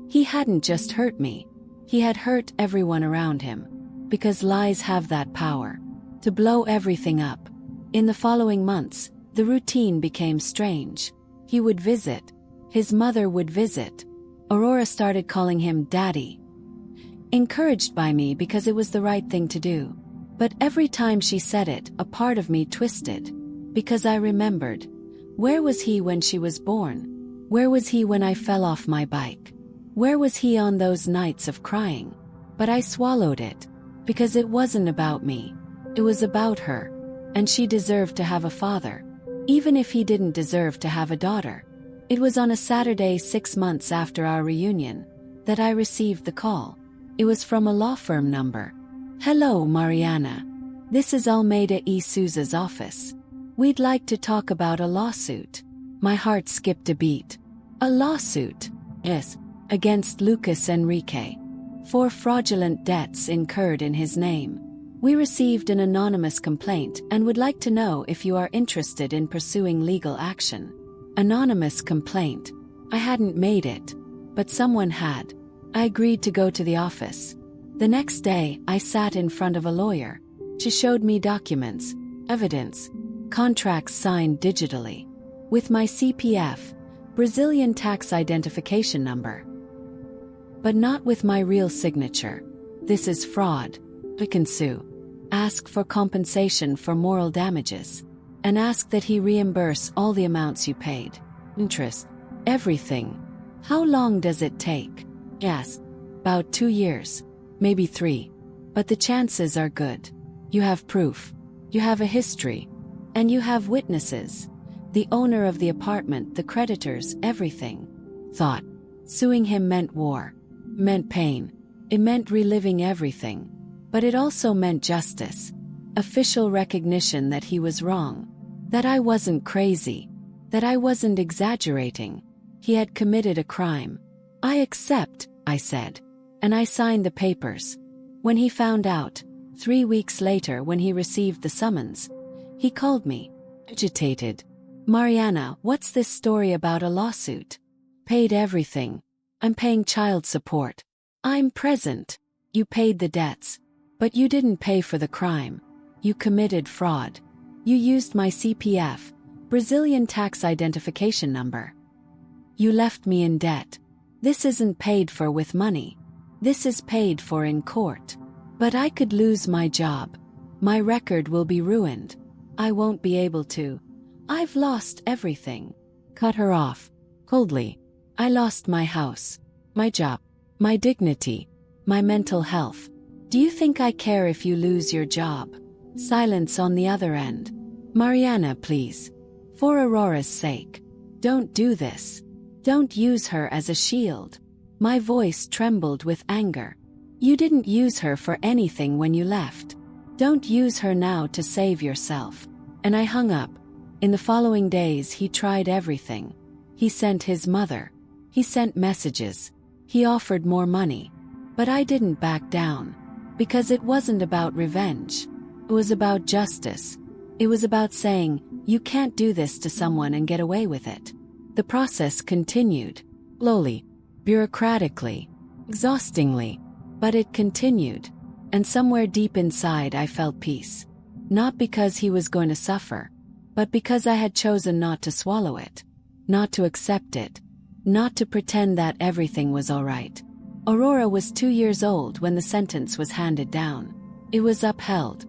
[SPEAKER 1] He hadn't just hurt me. He had hurt everyone around him. Because lies have that power. To blow everything up. In the following months, the routine became strange. He would visit. His mother would visit. Aurora started calling him Daddy. Encouraged by me because it was the right thing to do. But every time she said it, a part of me twisted. Because I remembered. Where was he when she was born? Where was he when I fell off my bike? Where was he on those nights of crying? But I swallowed it. Because it wasn't about me. It was about her. And she deserved to have a father. Even if he didn't deserve to have a daughter. It was on a Saturday 6 months after our reunion that I received the call. It was from a law firm number. Hello, Mariana. This is Almeida e Souza's office. We'd like to talk about a lawsuit. My heart skipped a beat. A lawsuit? Yes. Against Lucas Enrique. For fraudulent debts incurred in his name. We received an anonymous complaint and would like to know if you are interested in pursuing legal action. Anonymous complaint. I hadn't made it. But someone had. I agreed to go to the office. The next day, I sat in front of a lawyer. She showed me documents, evidence, contracts signed digitally. With my CPF, Brazilian tax identification number. But not with my real signature. This is fraud. I can sue. Ask for compensation for moral damages. And ask that he reimburse all the amounts you paid. Interest. Everything. How long does it take? Yes. About 2 years. Maybe 3. But the chances are good. You have proof. You have a history. And you have witnesses. The owner of the apartment, the creditors, everything. Thought. Suing him meant war. Meant pain. It meant reliving everything. But it also meant justice. Official recognition that he was wrong. That I wasn't crazy. That I wasn't exaggerating. He had committed a crime. I accept, I said. And I signed the papers. When he found out, 3 weeks later when he received the summons, he called me. Agitated. Mariana, what's this story about a lawsuit? Paid everything. I'm paying child support. I'm present. You paid the debts. But you didn't pay for the crime. You committed fraud. You used my CPF, Brazilian tax identification number. You left me in debt. This isn't paid for with money. This is paid for in court. But I could lose my job. My record will be ruined. I won't be able to. I've lost everything. Cut her off. Coldly. I lost my house. My job. My dignity. My mental health. Do you think I care if you lose your job? Silence on the other end. Mariana, please. For Aurora's sake. Don't do this. Don't use her as a shield. My voice trembled with anger. You didn't use her for anything when you left. Don't use her now to save yourself. And I hung up. In the following days he tried everything. He sent his mother. He sent messages. He offered more money. But I didn't back down. Because it wasn't about revenge. It was about justice. It was about saying, you can't do this to someone and get away with it. The process continued. Slowly. Bureaucratically. Exhaustingly. But it continued. And somewhere deep inside I felt peace. Not because he was going to suffer. But because I had chosen not to swallow it. Not to accept it. Not to pretend that everything was all right. Aurora was 2 years old when the sentence was handed down. It was upheld.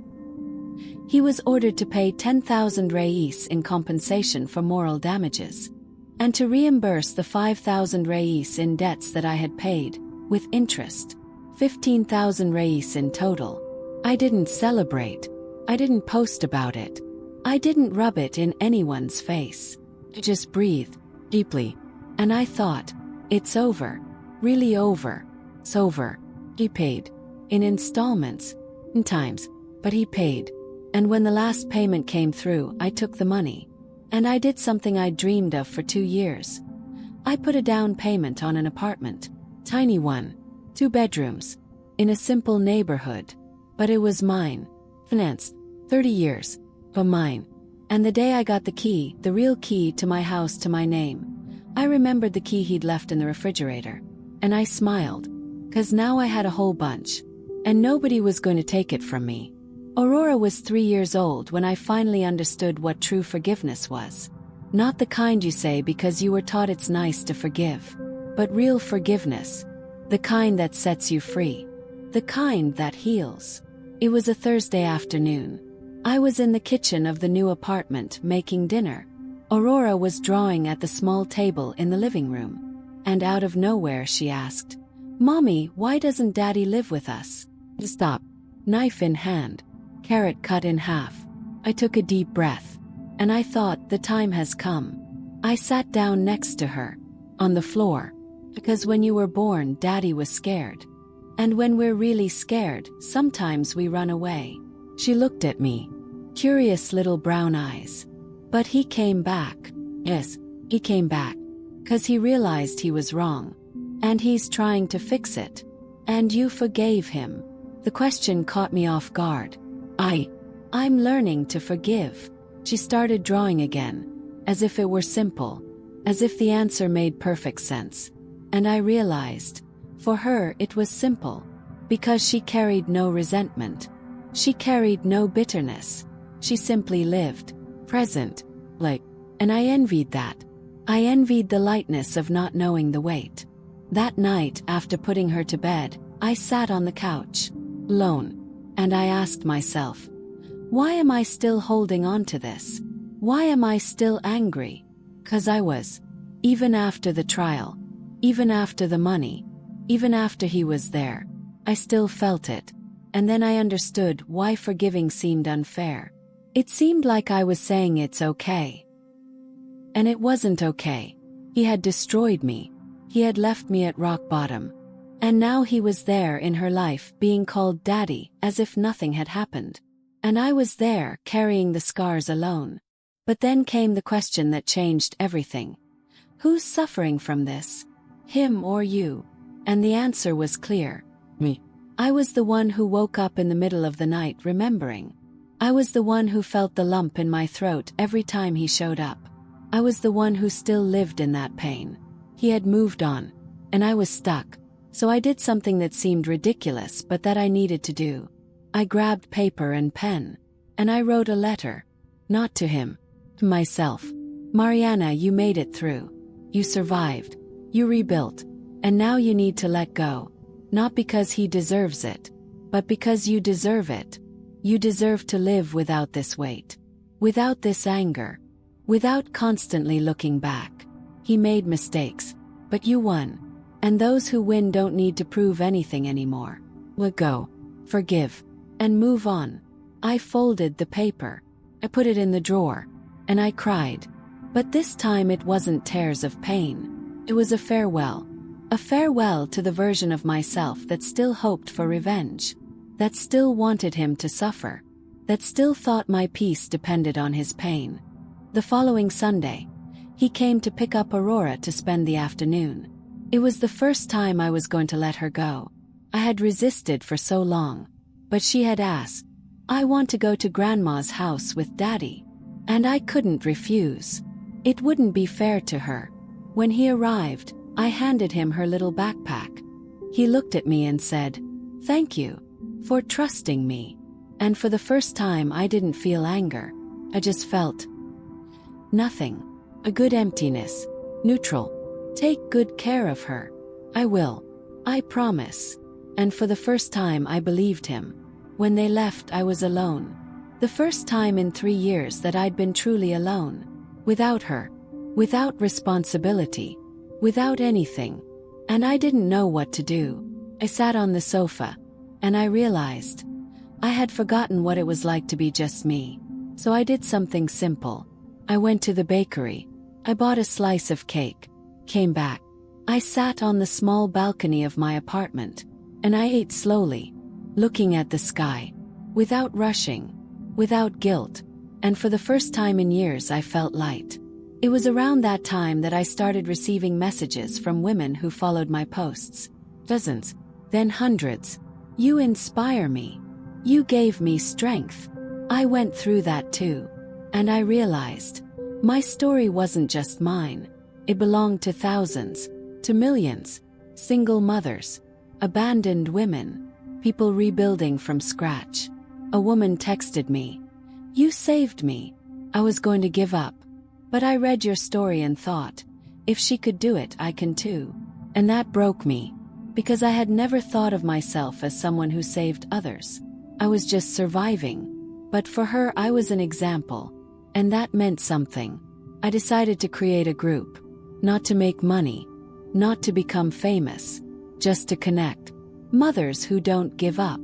[SPEAKER 1] He was ordered to pay 10,000 reais in compensation for moral damages. And to reimburse the 5,000 reais in debts that I had paid, with interest. 15,000 reais in total. I didn't celebrate. I didn't post about it. I didn't rub it in anyone's face. I just breathed, deeply. And I thought, it's over. Really over. It's over. He paid. In installments. In times. But he paid. And when the last payment came through, I took the money. And I did something I dreamed of for 2 years. I put a down payment on an apartment. Tiny one. 2 bedrooms. In a simple neighborhood. But it was mine. Financed. 30 years. But mine. And the day I got the key, the real key to my house to my name, I remembered the key he'd left in the refrigerator. And I smiled. 'Cause now I had a whole bunch. And nobody was going to take it from me. Aurora was 3 years old when I finally understood what true forgiveness was. Not the kind you say because you were taught it's nice to forgive, but real forgiveness. The kind that sets you free. The kind that heals. It was a Thursday afternoon. I was in the kitchen of the new apartment making dinner. Aurora was drawing at the small table in the living room. And out of nowhere she asked, "Mommy, why doesn't Daddy live with us?" Stop. Knife in hand. Carrot cut in half. I took a deep breath. And I thought, the time has come. I sat down next to her. On the floor. Because when you were born, Daddy was scared. And when we're really scared, sometimes we run away. She looked at me. Curious little brown eyes. But he came back. Yes, he came back. 'Cause he realized he was wrong. And he's trying to fix it. And you forgave him. The question caught me off guard. I'm learning to forgive. She started drawing again. As if it were simple. As if the answer made perfect sense. And I realized, for her it was simple. Because she carried no resentment. She carried no bitterness. She simply lived. Present. And I envied that. I envied the lightness of not knowing the weight. That night, after putting her to bed, I sat on the couch. Alone. And I asked myself, why am I still holding on to this? Why am I still angry? 'Cause I was. Even after the trial. Even after the money. Even after he was there. I still felt it. And then I understood why forgiving seemed unfair. It seemed like I was saying it's okay. And it wasn't okay. He had destroyed me. He had left me at rock bottom. And now he was there in her life being called Daddy as if nothing had happened. And I was there carrying the scars alone. But then came the question that changed everything. Who's suffering from this? Him or you? And the answer was clear. Me. I was the one who woke up in the middle of the night remembering. I was the one who felt the lump in my throat every time he showed up. I was the one who still lived in that pain. He had moved on. And I was stuck. So I did something that seemed ridiculous but that I needed to do. I grabbed paper and pen. And I wrote a letter. Not to him. To myself. Mariana, you made it through. You survived. You rebuilt. And now you need to let go. Not because he deserves it. But because you deserve it. You deserve to live without this weight. Without this anger. Without constantly looking back. He made mistakes. But you won. And those who win don't need to prove anything anymore. Let go. Forgive. And move on. I folded the paper. I put it in the drawer. And I cried. But this time it wasn't tears of pain. It was a farewell. A farewell to the version of myself that still hoped for revenge. That still wanted him to suffer. That still thought my peace depended on his pain. The following Sunday, he came to pick up Aurora to spend the afternoon. It was the first time I was going to let her go. I had resisted for so long. But she had asked, I want to go to Grandma's house with Daddy. And I couldn't refuse. It wouldn't be fair to her. When he arrived, I handed him her little backpack. He looked at me and said, "Thank you for trusting me." And for the first time I didn't feel anger. I just felt nothing. A good emptiness. Neutral. Take good care of her. I will. I promise. And for the first time I believed him. When they left I was alone. The first time in 3 years that I'd been truly alone. Without her. Without responsibility. Without anything. And I didn't know what to do. I sat on the sofa. And I realized. I had forgotten what it was like to be just me. So I did something simple. I went to the bakery. I bought a slice of cake. Came back. I sat on the small balcony of my apartment. And I ate slowly. Looking at the sky. Without rushing. Without guilt. And for the first time in years I felt light. It was around that time that I started receiving messages from women who followed my posts. Dozens. Then hundreds. You inspire me. You gave me strength. I went through that too. And I realized. My story wasn't just mine. It belonged to thousands. To millions. Single mothers. Abandoned women. People rebuilding from scratch. A woman texted me. You saved me. I was going to give up. But I read your story and thought, if she could do it, I can too. And that broke me, because I had never thought of myself as someone who saved others. I was just surviving. But for her, I was an example. And that meant something. I decided to create a group. Not to make money. Not to become famous. Just to connect. Mothers who don't give up.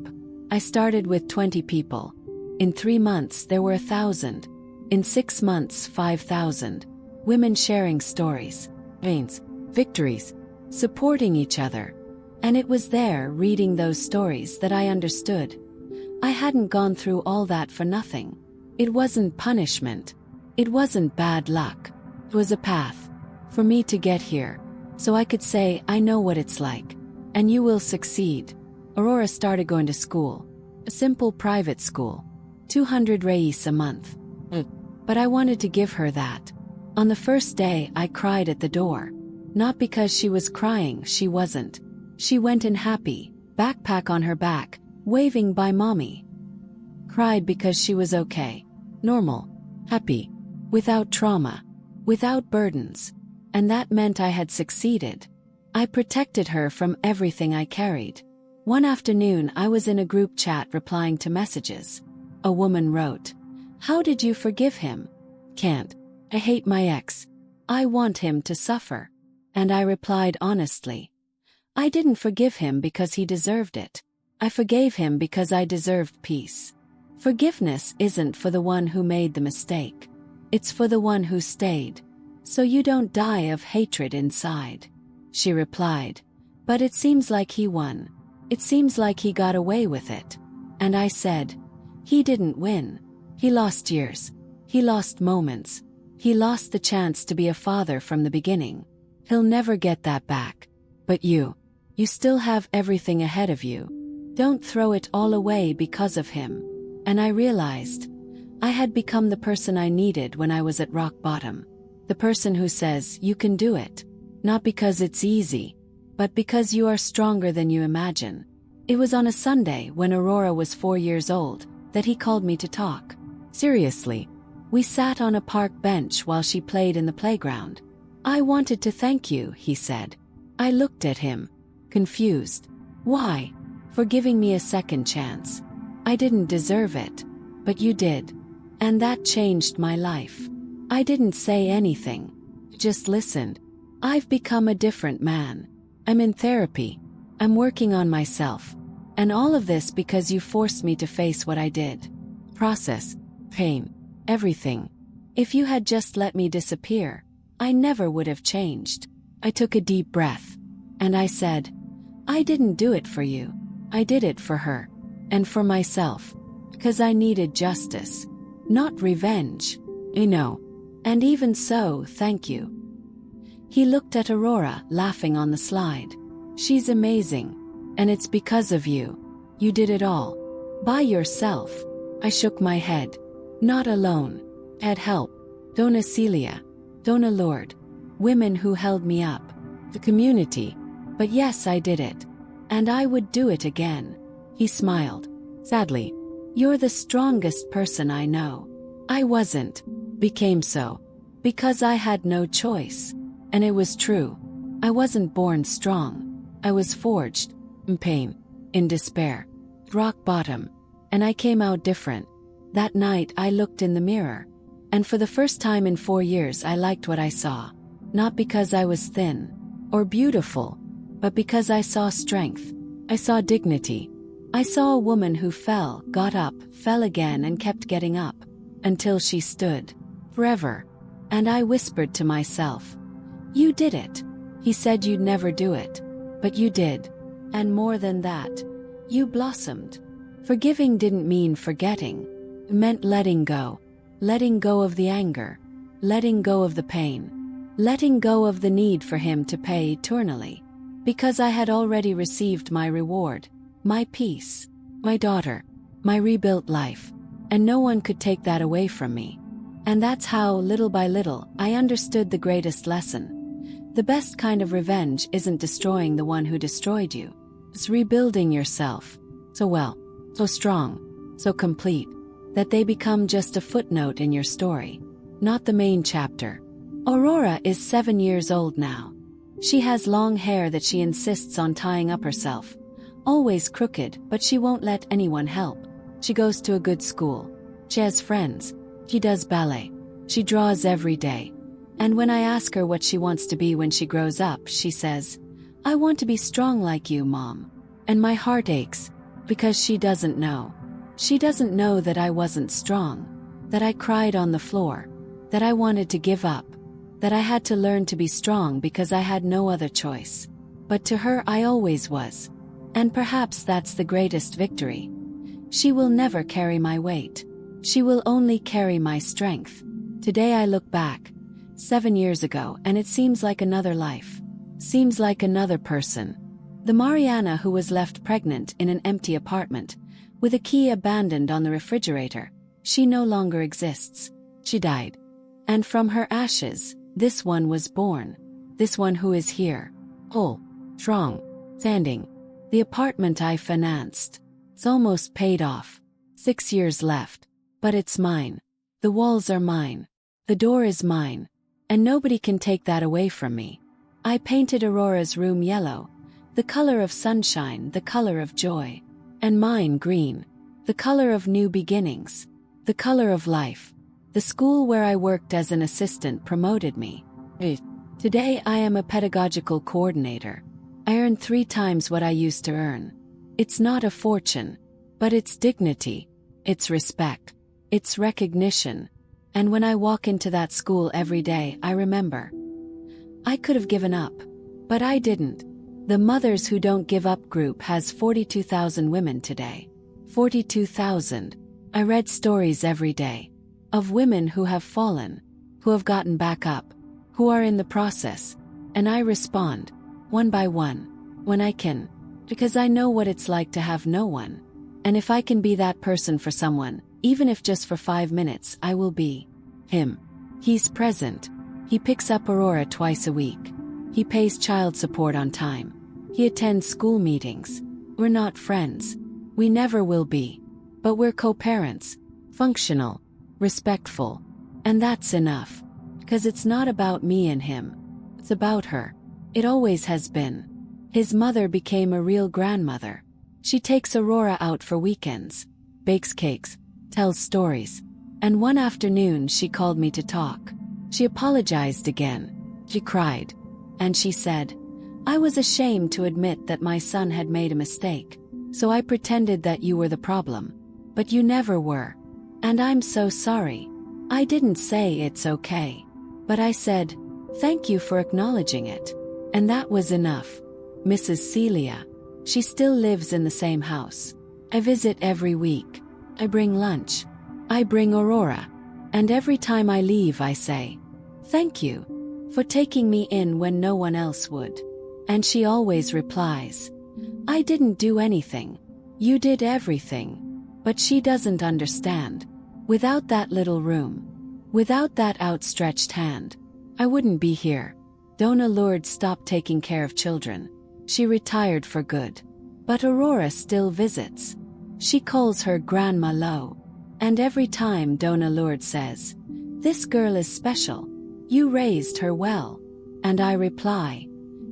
[SPEAKER 1] I started with 20 people. In 3 months there were 1,000. In 6 months 5,000. Women sharing stories, pains, victories, supporting each other. And it was there, reading those stories, that I understood. I hadn't gone through all that for nothing. It wasn't punishment. It wasn't bad luck. It was a path for me to get here, so I could say, I know what it's like. And you will succeed. Aurora started going to school. A simple private school. 200 reais a month. But I wanted to give her that. On the first day, I cried at the door. Not because she was crying, she wasn't. She went in happy, backpack on her back, waving bye mommy. Cried because she was okay. Normal. Happy. Without trauma. Without burdens. And that meant I had succeeded. I protected her from everything I carried. One afternoon I was in a group chat replying to messages. A woman wrote, "How did you forgive him?" "Can't. I hate my ex. I want him to suffer." And I replied honestly, I didn't forgive him because he deserved it. I forgave him because I deserved peace. Forgiveness isn't for the one who made the mistake. It's for the one who stayed. So you don't die of hatred inside. She replied, "But it seems like he won. It seems like he got away with it." And I said, he didn't win. He lost years. He lost moments. He lost the chance to be a father from the beginning. He'll never get that back. But you still have everything ahead of you. Don't throw it all away because of him. And I realized I had become the person I needed when I was at rock bottom. The person who says, you can do it. Not because it's easy, but because you are stronger than you imagine. It was on a Sunday when Aurora was 4 years old that he called me to talk. Seriously. We sat on a park bench while she played in the playground. "I wanted to thank you," he said. I looked at him, confused. Why? For giving me a second chance. I didn't deserve it. But you did. And that changed my life. I didn't say anything. Just listened. I've become a different man. I'm in therapy. I'm working on myself. And all of this because you forced me to face what I did. Process. Pain. Everything. If you had just let me disappear, I never would have changed. I took a deep breath. And I said, I didn't do it for you. I did it for her. And for myself. Because I needed justice. Not revenge. You know. And even so, thank you. He looked at Aurora, laughing on the slide. She's amazing. And it's because of you. You did it all. By yourself. I shook my head. Not alone. Had help. Dona Celia. Dona Lourdes. Women who held me up. The community. But yes, I did it. And I would do it again. He smiled. Sadly. You're the strongest person I know. I wasn't. Became so. Because I had no choice. And it was true. I wasn't born strong. I was forged. In pain. In despair. Rock bottom. And I came out different. That night I looked in the mirror. And for the first time in 4 years I liked what I saw. Not because I was thin. Or beautiful. But because I saw strength. I saw dignity. I saw a woman who fell, got up, fell again and kept getting up. Until she stood. Forever. And I whispered to myself. You did it. He said you'd never do it. But you did. And more than that. You blossomed. Forgiving didn't mean forgetting. It meant letting go. Letting go of the anger. Letting go of the pain. Letting go of the need for him to pay eternally. Because I had already received my reward. My peace. My daughter. My rebuilt life. And no one could take that away from me. And that's how, little by little, I understood the greatest lesson. The best kind of revenge isn't destroying the one who destroyed you. It's rebuilding yourself. So well, so strong, so complete, that they become just a footnote in your story. not the main chapter. Aurora is 7 years old now. She has long hair that she insists on tying up herself. Always crooked, but she won't let anyone help. She goes to a good school. She has friends. She does ballet. She draws every day. And when I ask her what she wants to be when she grows up, she says, "I want to be strong like you, Mom." And my heart aches, because she doesn't know. She doesn't know that I wasn't strong, that I cried on the floor, that I wanted to give up, that I had to learn to be strong because I had no other choice. But to her I always was. And perhaps that's the greatest victory. She will never carry my weight. She will only carry my strength. Today I look back, 7 years ago, and it seems like another life. Seems like another person. The Mariana who was left pregnant in an empty apartment, with a key abandoned on the refrigerator, she no longer exists. She died. And from her ashes, this one was born. This one who is here. Whole. Strong. Standing. The apartment I financed. It's almost paid off. 6 years left. But it's mine. The walls are mine. The door is mine. And nobody can take that away from me. I painted Aurora's room yellow, the color of sunshine, the color of joy. And mine green, the color of new beginnings, the color of life. The school where I worked as an assistant promoted me. Today I am a pedagogical coordinator. I earn 3 times what I used to earn. It's not a fortune, but it's dignity, it's respect, it's recognition. And when I walk into that school every day, I remember. I could have given up, but I didn't. The Mothers Who Don't Give Up group has 42,000 women today. 42,000. I read stories every day of women who have fallen, who have gotten back up, who are in the process, and I respond, one by one, when I can, because I know what it's like to have no one. And if I can be that person for someone, even if just for 5 minutes, I will be him. He's present. He picks up Aurora twice a week. He pays child support on time. He attends school meetings. We're not friends. We never will be. But we're co-parents. Functional. Respectful. And that's enough. Because it's not about me and him. It's about her. It always has been. His mother became a real grandmother. She takes Aurora out for weekends, bakes cakes, tells stories. And one afternoon she called me to talk. She apologized again. She cried. And she said, "I was ashamed to admit that my son had made a mistake. So I pretended that you were the problem. But you never were. And I'm so sorry. I didn't say it's okay. But I said, thank you for acknowledging it." And that was enough. Mrs. Celia. She still lives in the same house. I visit every week. I bring lunch. I bring Aurora. And every time I leave I say, "Thank you for taking me in when no one else would." And she always replies, "I didn't do anything. You did everything." But she doesn't understand. Without that little room, without that outstretched hand, I wouldn't be here. Donna Lourdes stopped taking care of children. She retired for good. But Aurora still visits. She calls her Grandma Lo. And every time Donna Lourdes says, "This girl is special. You raised her well." And I reply,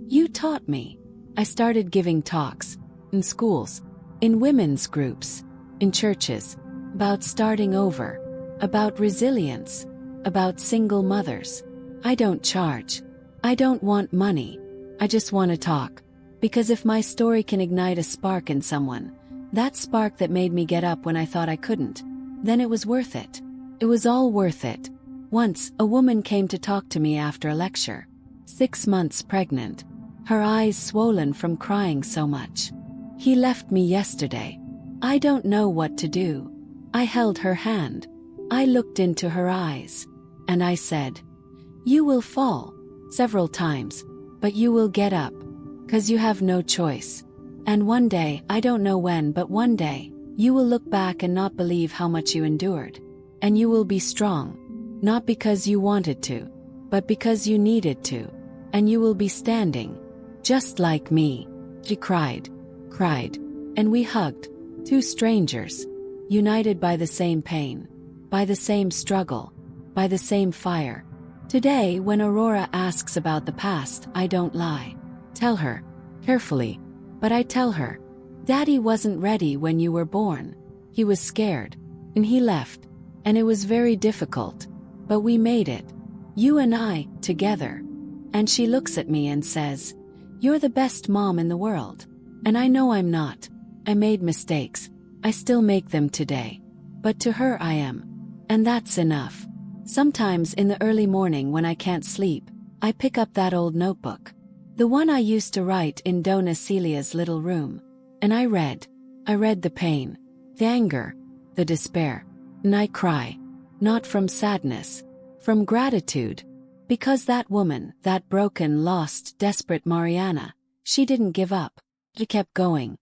[SPEAKER 1] "You taught me." I started giving talks, in schools, in women's groups, in churches, about starting over, about resilience, about single mothers. I don't charge. I don't want money. I just want to talk. Because if my story can ignite a spark in someone, that spark that made me get up when I thought I couldn't, then it was worth it. It was all worth it. Once, a woman came to talk to me after a lecture. 6 months pregnant. Her eyes swollen from crying so much. "He left me yesterday. I don't know what to do." I held her hand. I looked into her eyes. And I said, "You will fall. Several times. But you will get up. 'Cause you have no choice. And one day, I don't know when, but one day, you will look back and not believe how much you endured. And you will be strong. Not because you wanted to, but because you needed to. And you will be standing. Just like me." She cried. And we hugged. 2 strangers. United by the same pain. By the same struggle. by the same fire. Today, when Aurora asks about the past, I don't lie. Tell her, carefully, but I tell her, Daddy wasn't ready when you were born. He was scared, and he left, and it was very difficult, but we made it. You and I, together. And she looks at me and says, "You're the best mom in the world." And I know I'm not. I made mistakes. I still make them today. But to her I am. And that's enough. Sometimes in the early morning when I can't sleep, I pick up that old notebook. The one I used to write in Dona Celia's little room. And I read. I read the pain, the anger, the despair. And I cry. Not from sadness. From gratitude. Because that woman, that broken, lost, desperate Mariana, she didn't give up. She kept going.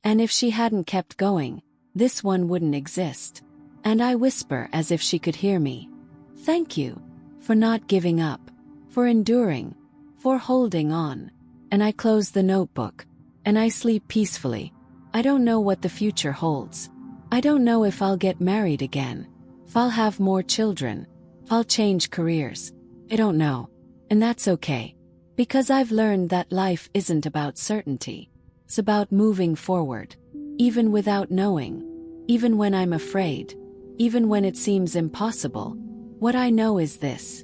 [SPEAKER 1] And if she hadn't kept going, this one wouldn't exist. And I whisper as if she could hear me. Thank you. For not giving up. For enduring. For holding on. And I close the notebook. And I sleep peacefully. I don't know what the future holds. I don't know if I'll get married again. If I'll have more children. If I'll change careers. I don't know. And that's okay. Because I've learned that life isn't about certainty. It's about moving forward. Even without knowing. Even when I'm afraid. Even when it seems impossible. What I know is this.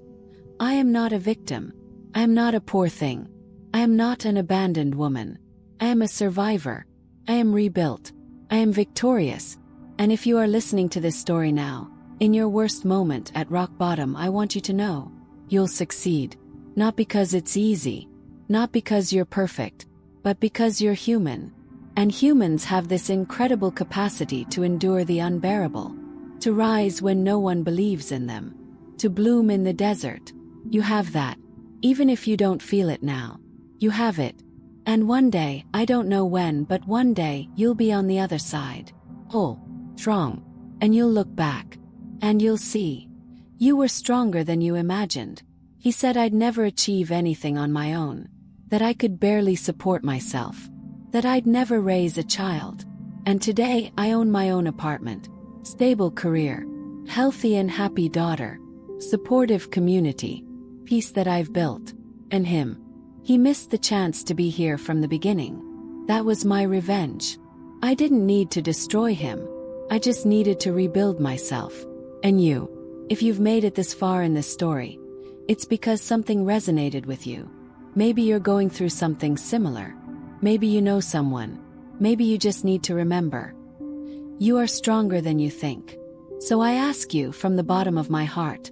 [SPEAKER 1] I am not a victim. I am not a poor thing. I am not an abandoned woman. I am a survivor. I am rebuilt. I am victorious. And if you are listening to this story now, in your worst moment at rock bottom, I want you to know. You'll succeed. Not because it's easy. Not because you're perfect. But because you're human. And humans have this incredible capacity to endure the unbearable. To rise when no one believes in them. To bloom in the desert. You have that. Even if you don't feel it now. You have it. And one day, I don't know when, but one day, you'll be on the other side. Whole. Strong. And you'll look back. And you'll see. You were stronger than you imagined. He said I'd never achieve anything on my own. That I could barely support myself. That I'd never raise a child. And today I own my own apartment. Stable career. Healthy and happy daughter. Supportive community. Peace that I've built. And him. He missed the chance to be here from the beginning. That was my revenge. I didn't need to destroy him. I just needed to rebuild myself. And you. If you've made it this far in this story, it's because something resonated with you. Maybe you're going through something similar. Maybe you know someone. Maybe you just need to remember. You are stronger than you think. So I ask you from the bottom of my heart,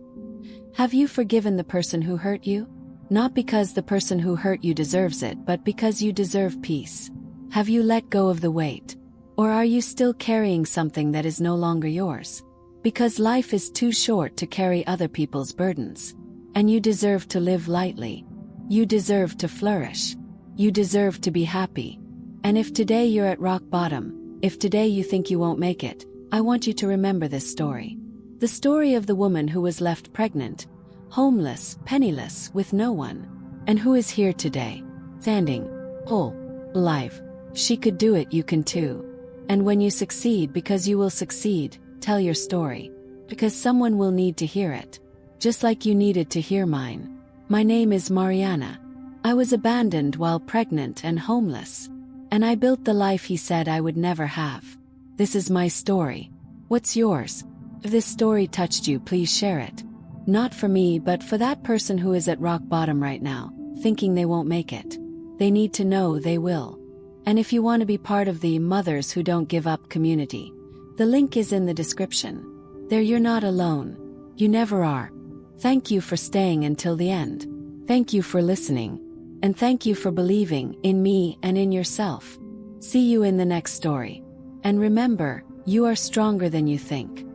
[SPEAKER 1] have you forgiven the person who hurt you? Not because the person who hurt you deserves it, but because you deserve peace. Have you let go of the weight? Or are you still carrying something that is no longer yours? Because life is too short to carry other people's burdens. And you deserve to live lightly. You deserve to flourish. You deserve to be happy. And if today you're at rock bottom, if today you think you won't make it, I want you to remember this story. The story of the woman who was left pregnant, homeless, penniless, with no one, and who is here today, standing, whole, alive. She could do it, you can too. And when you succeed, because you will succeed, tell your story. Because someone will need to hear it. Just like you needed to hear mine. My name is Mariana. I was abandoned while pregnant and homeless. And I built the life he said I would never have. This is my story. What's yours? If this story touched you, please share it. Not for me, but for that person who is at rock bottom right now, thinking they won't make it. They need to know they will. And if you want to be part of the Mothers Who Don't Give Up community, the link is in the description. There, you're not alone. You never are. Thank you for staying until the end. Thank you for listening. And thank you for believing in me and in yourself. See you in the next story. And remember, you are stronger than you think.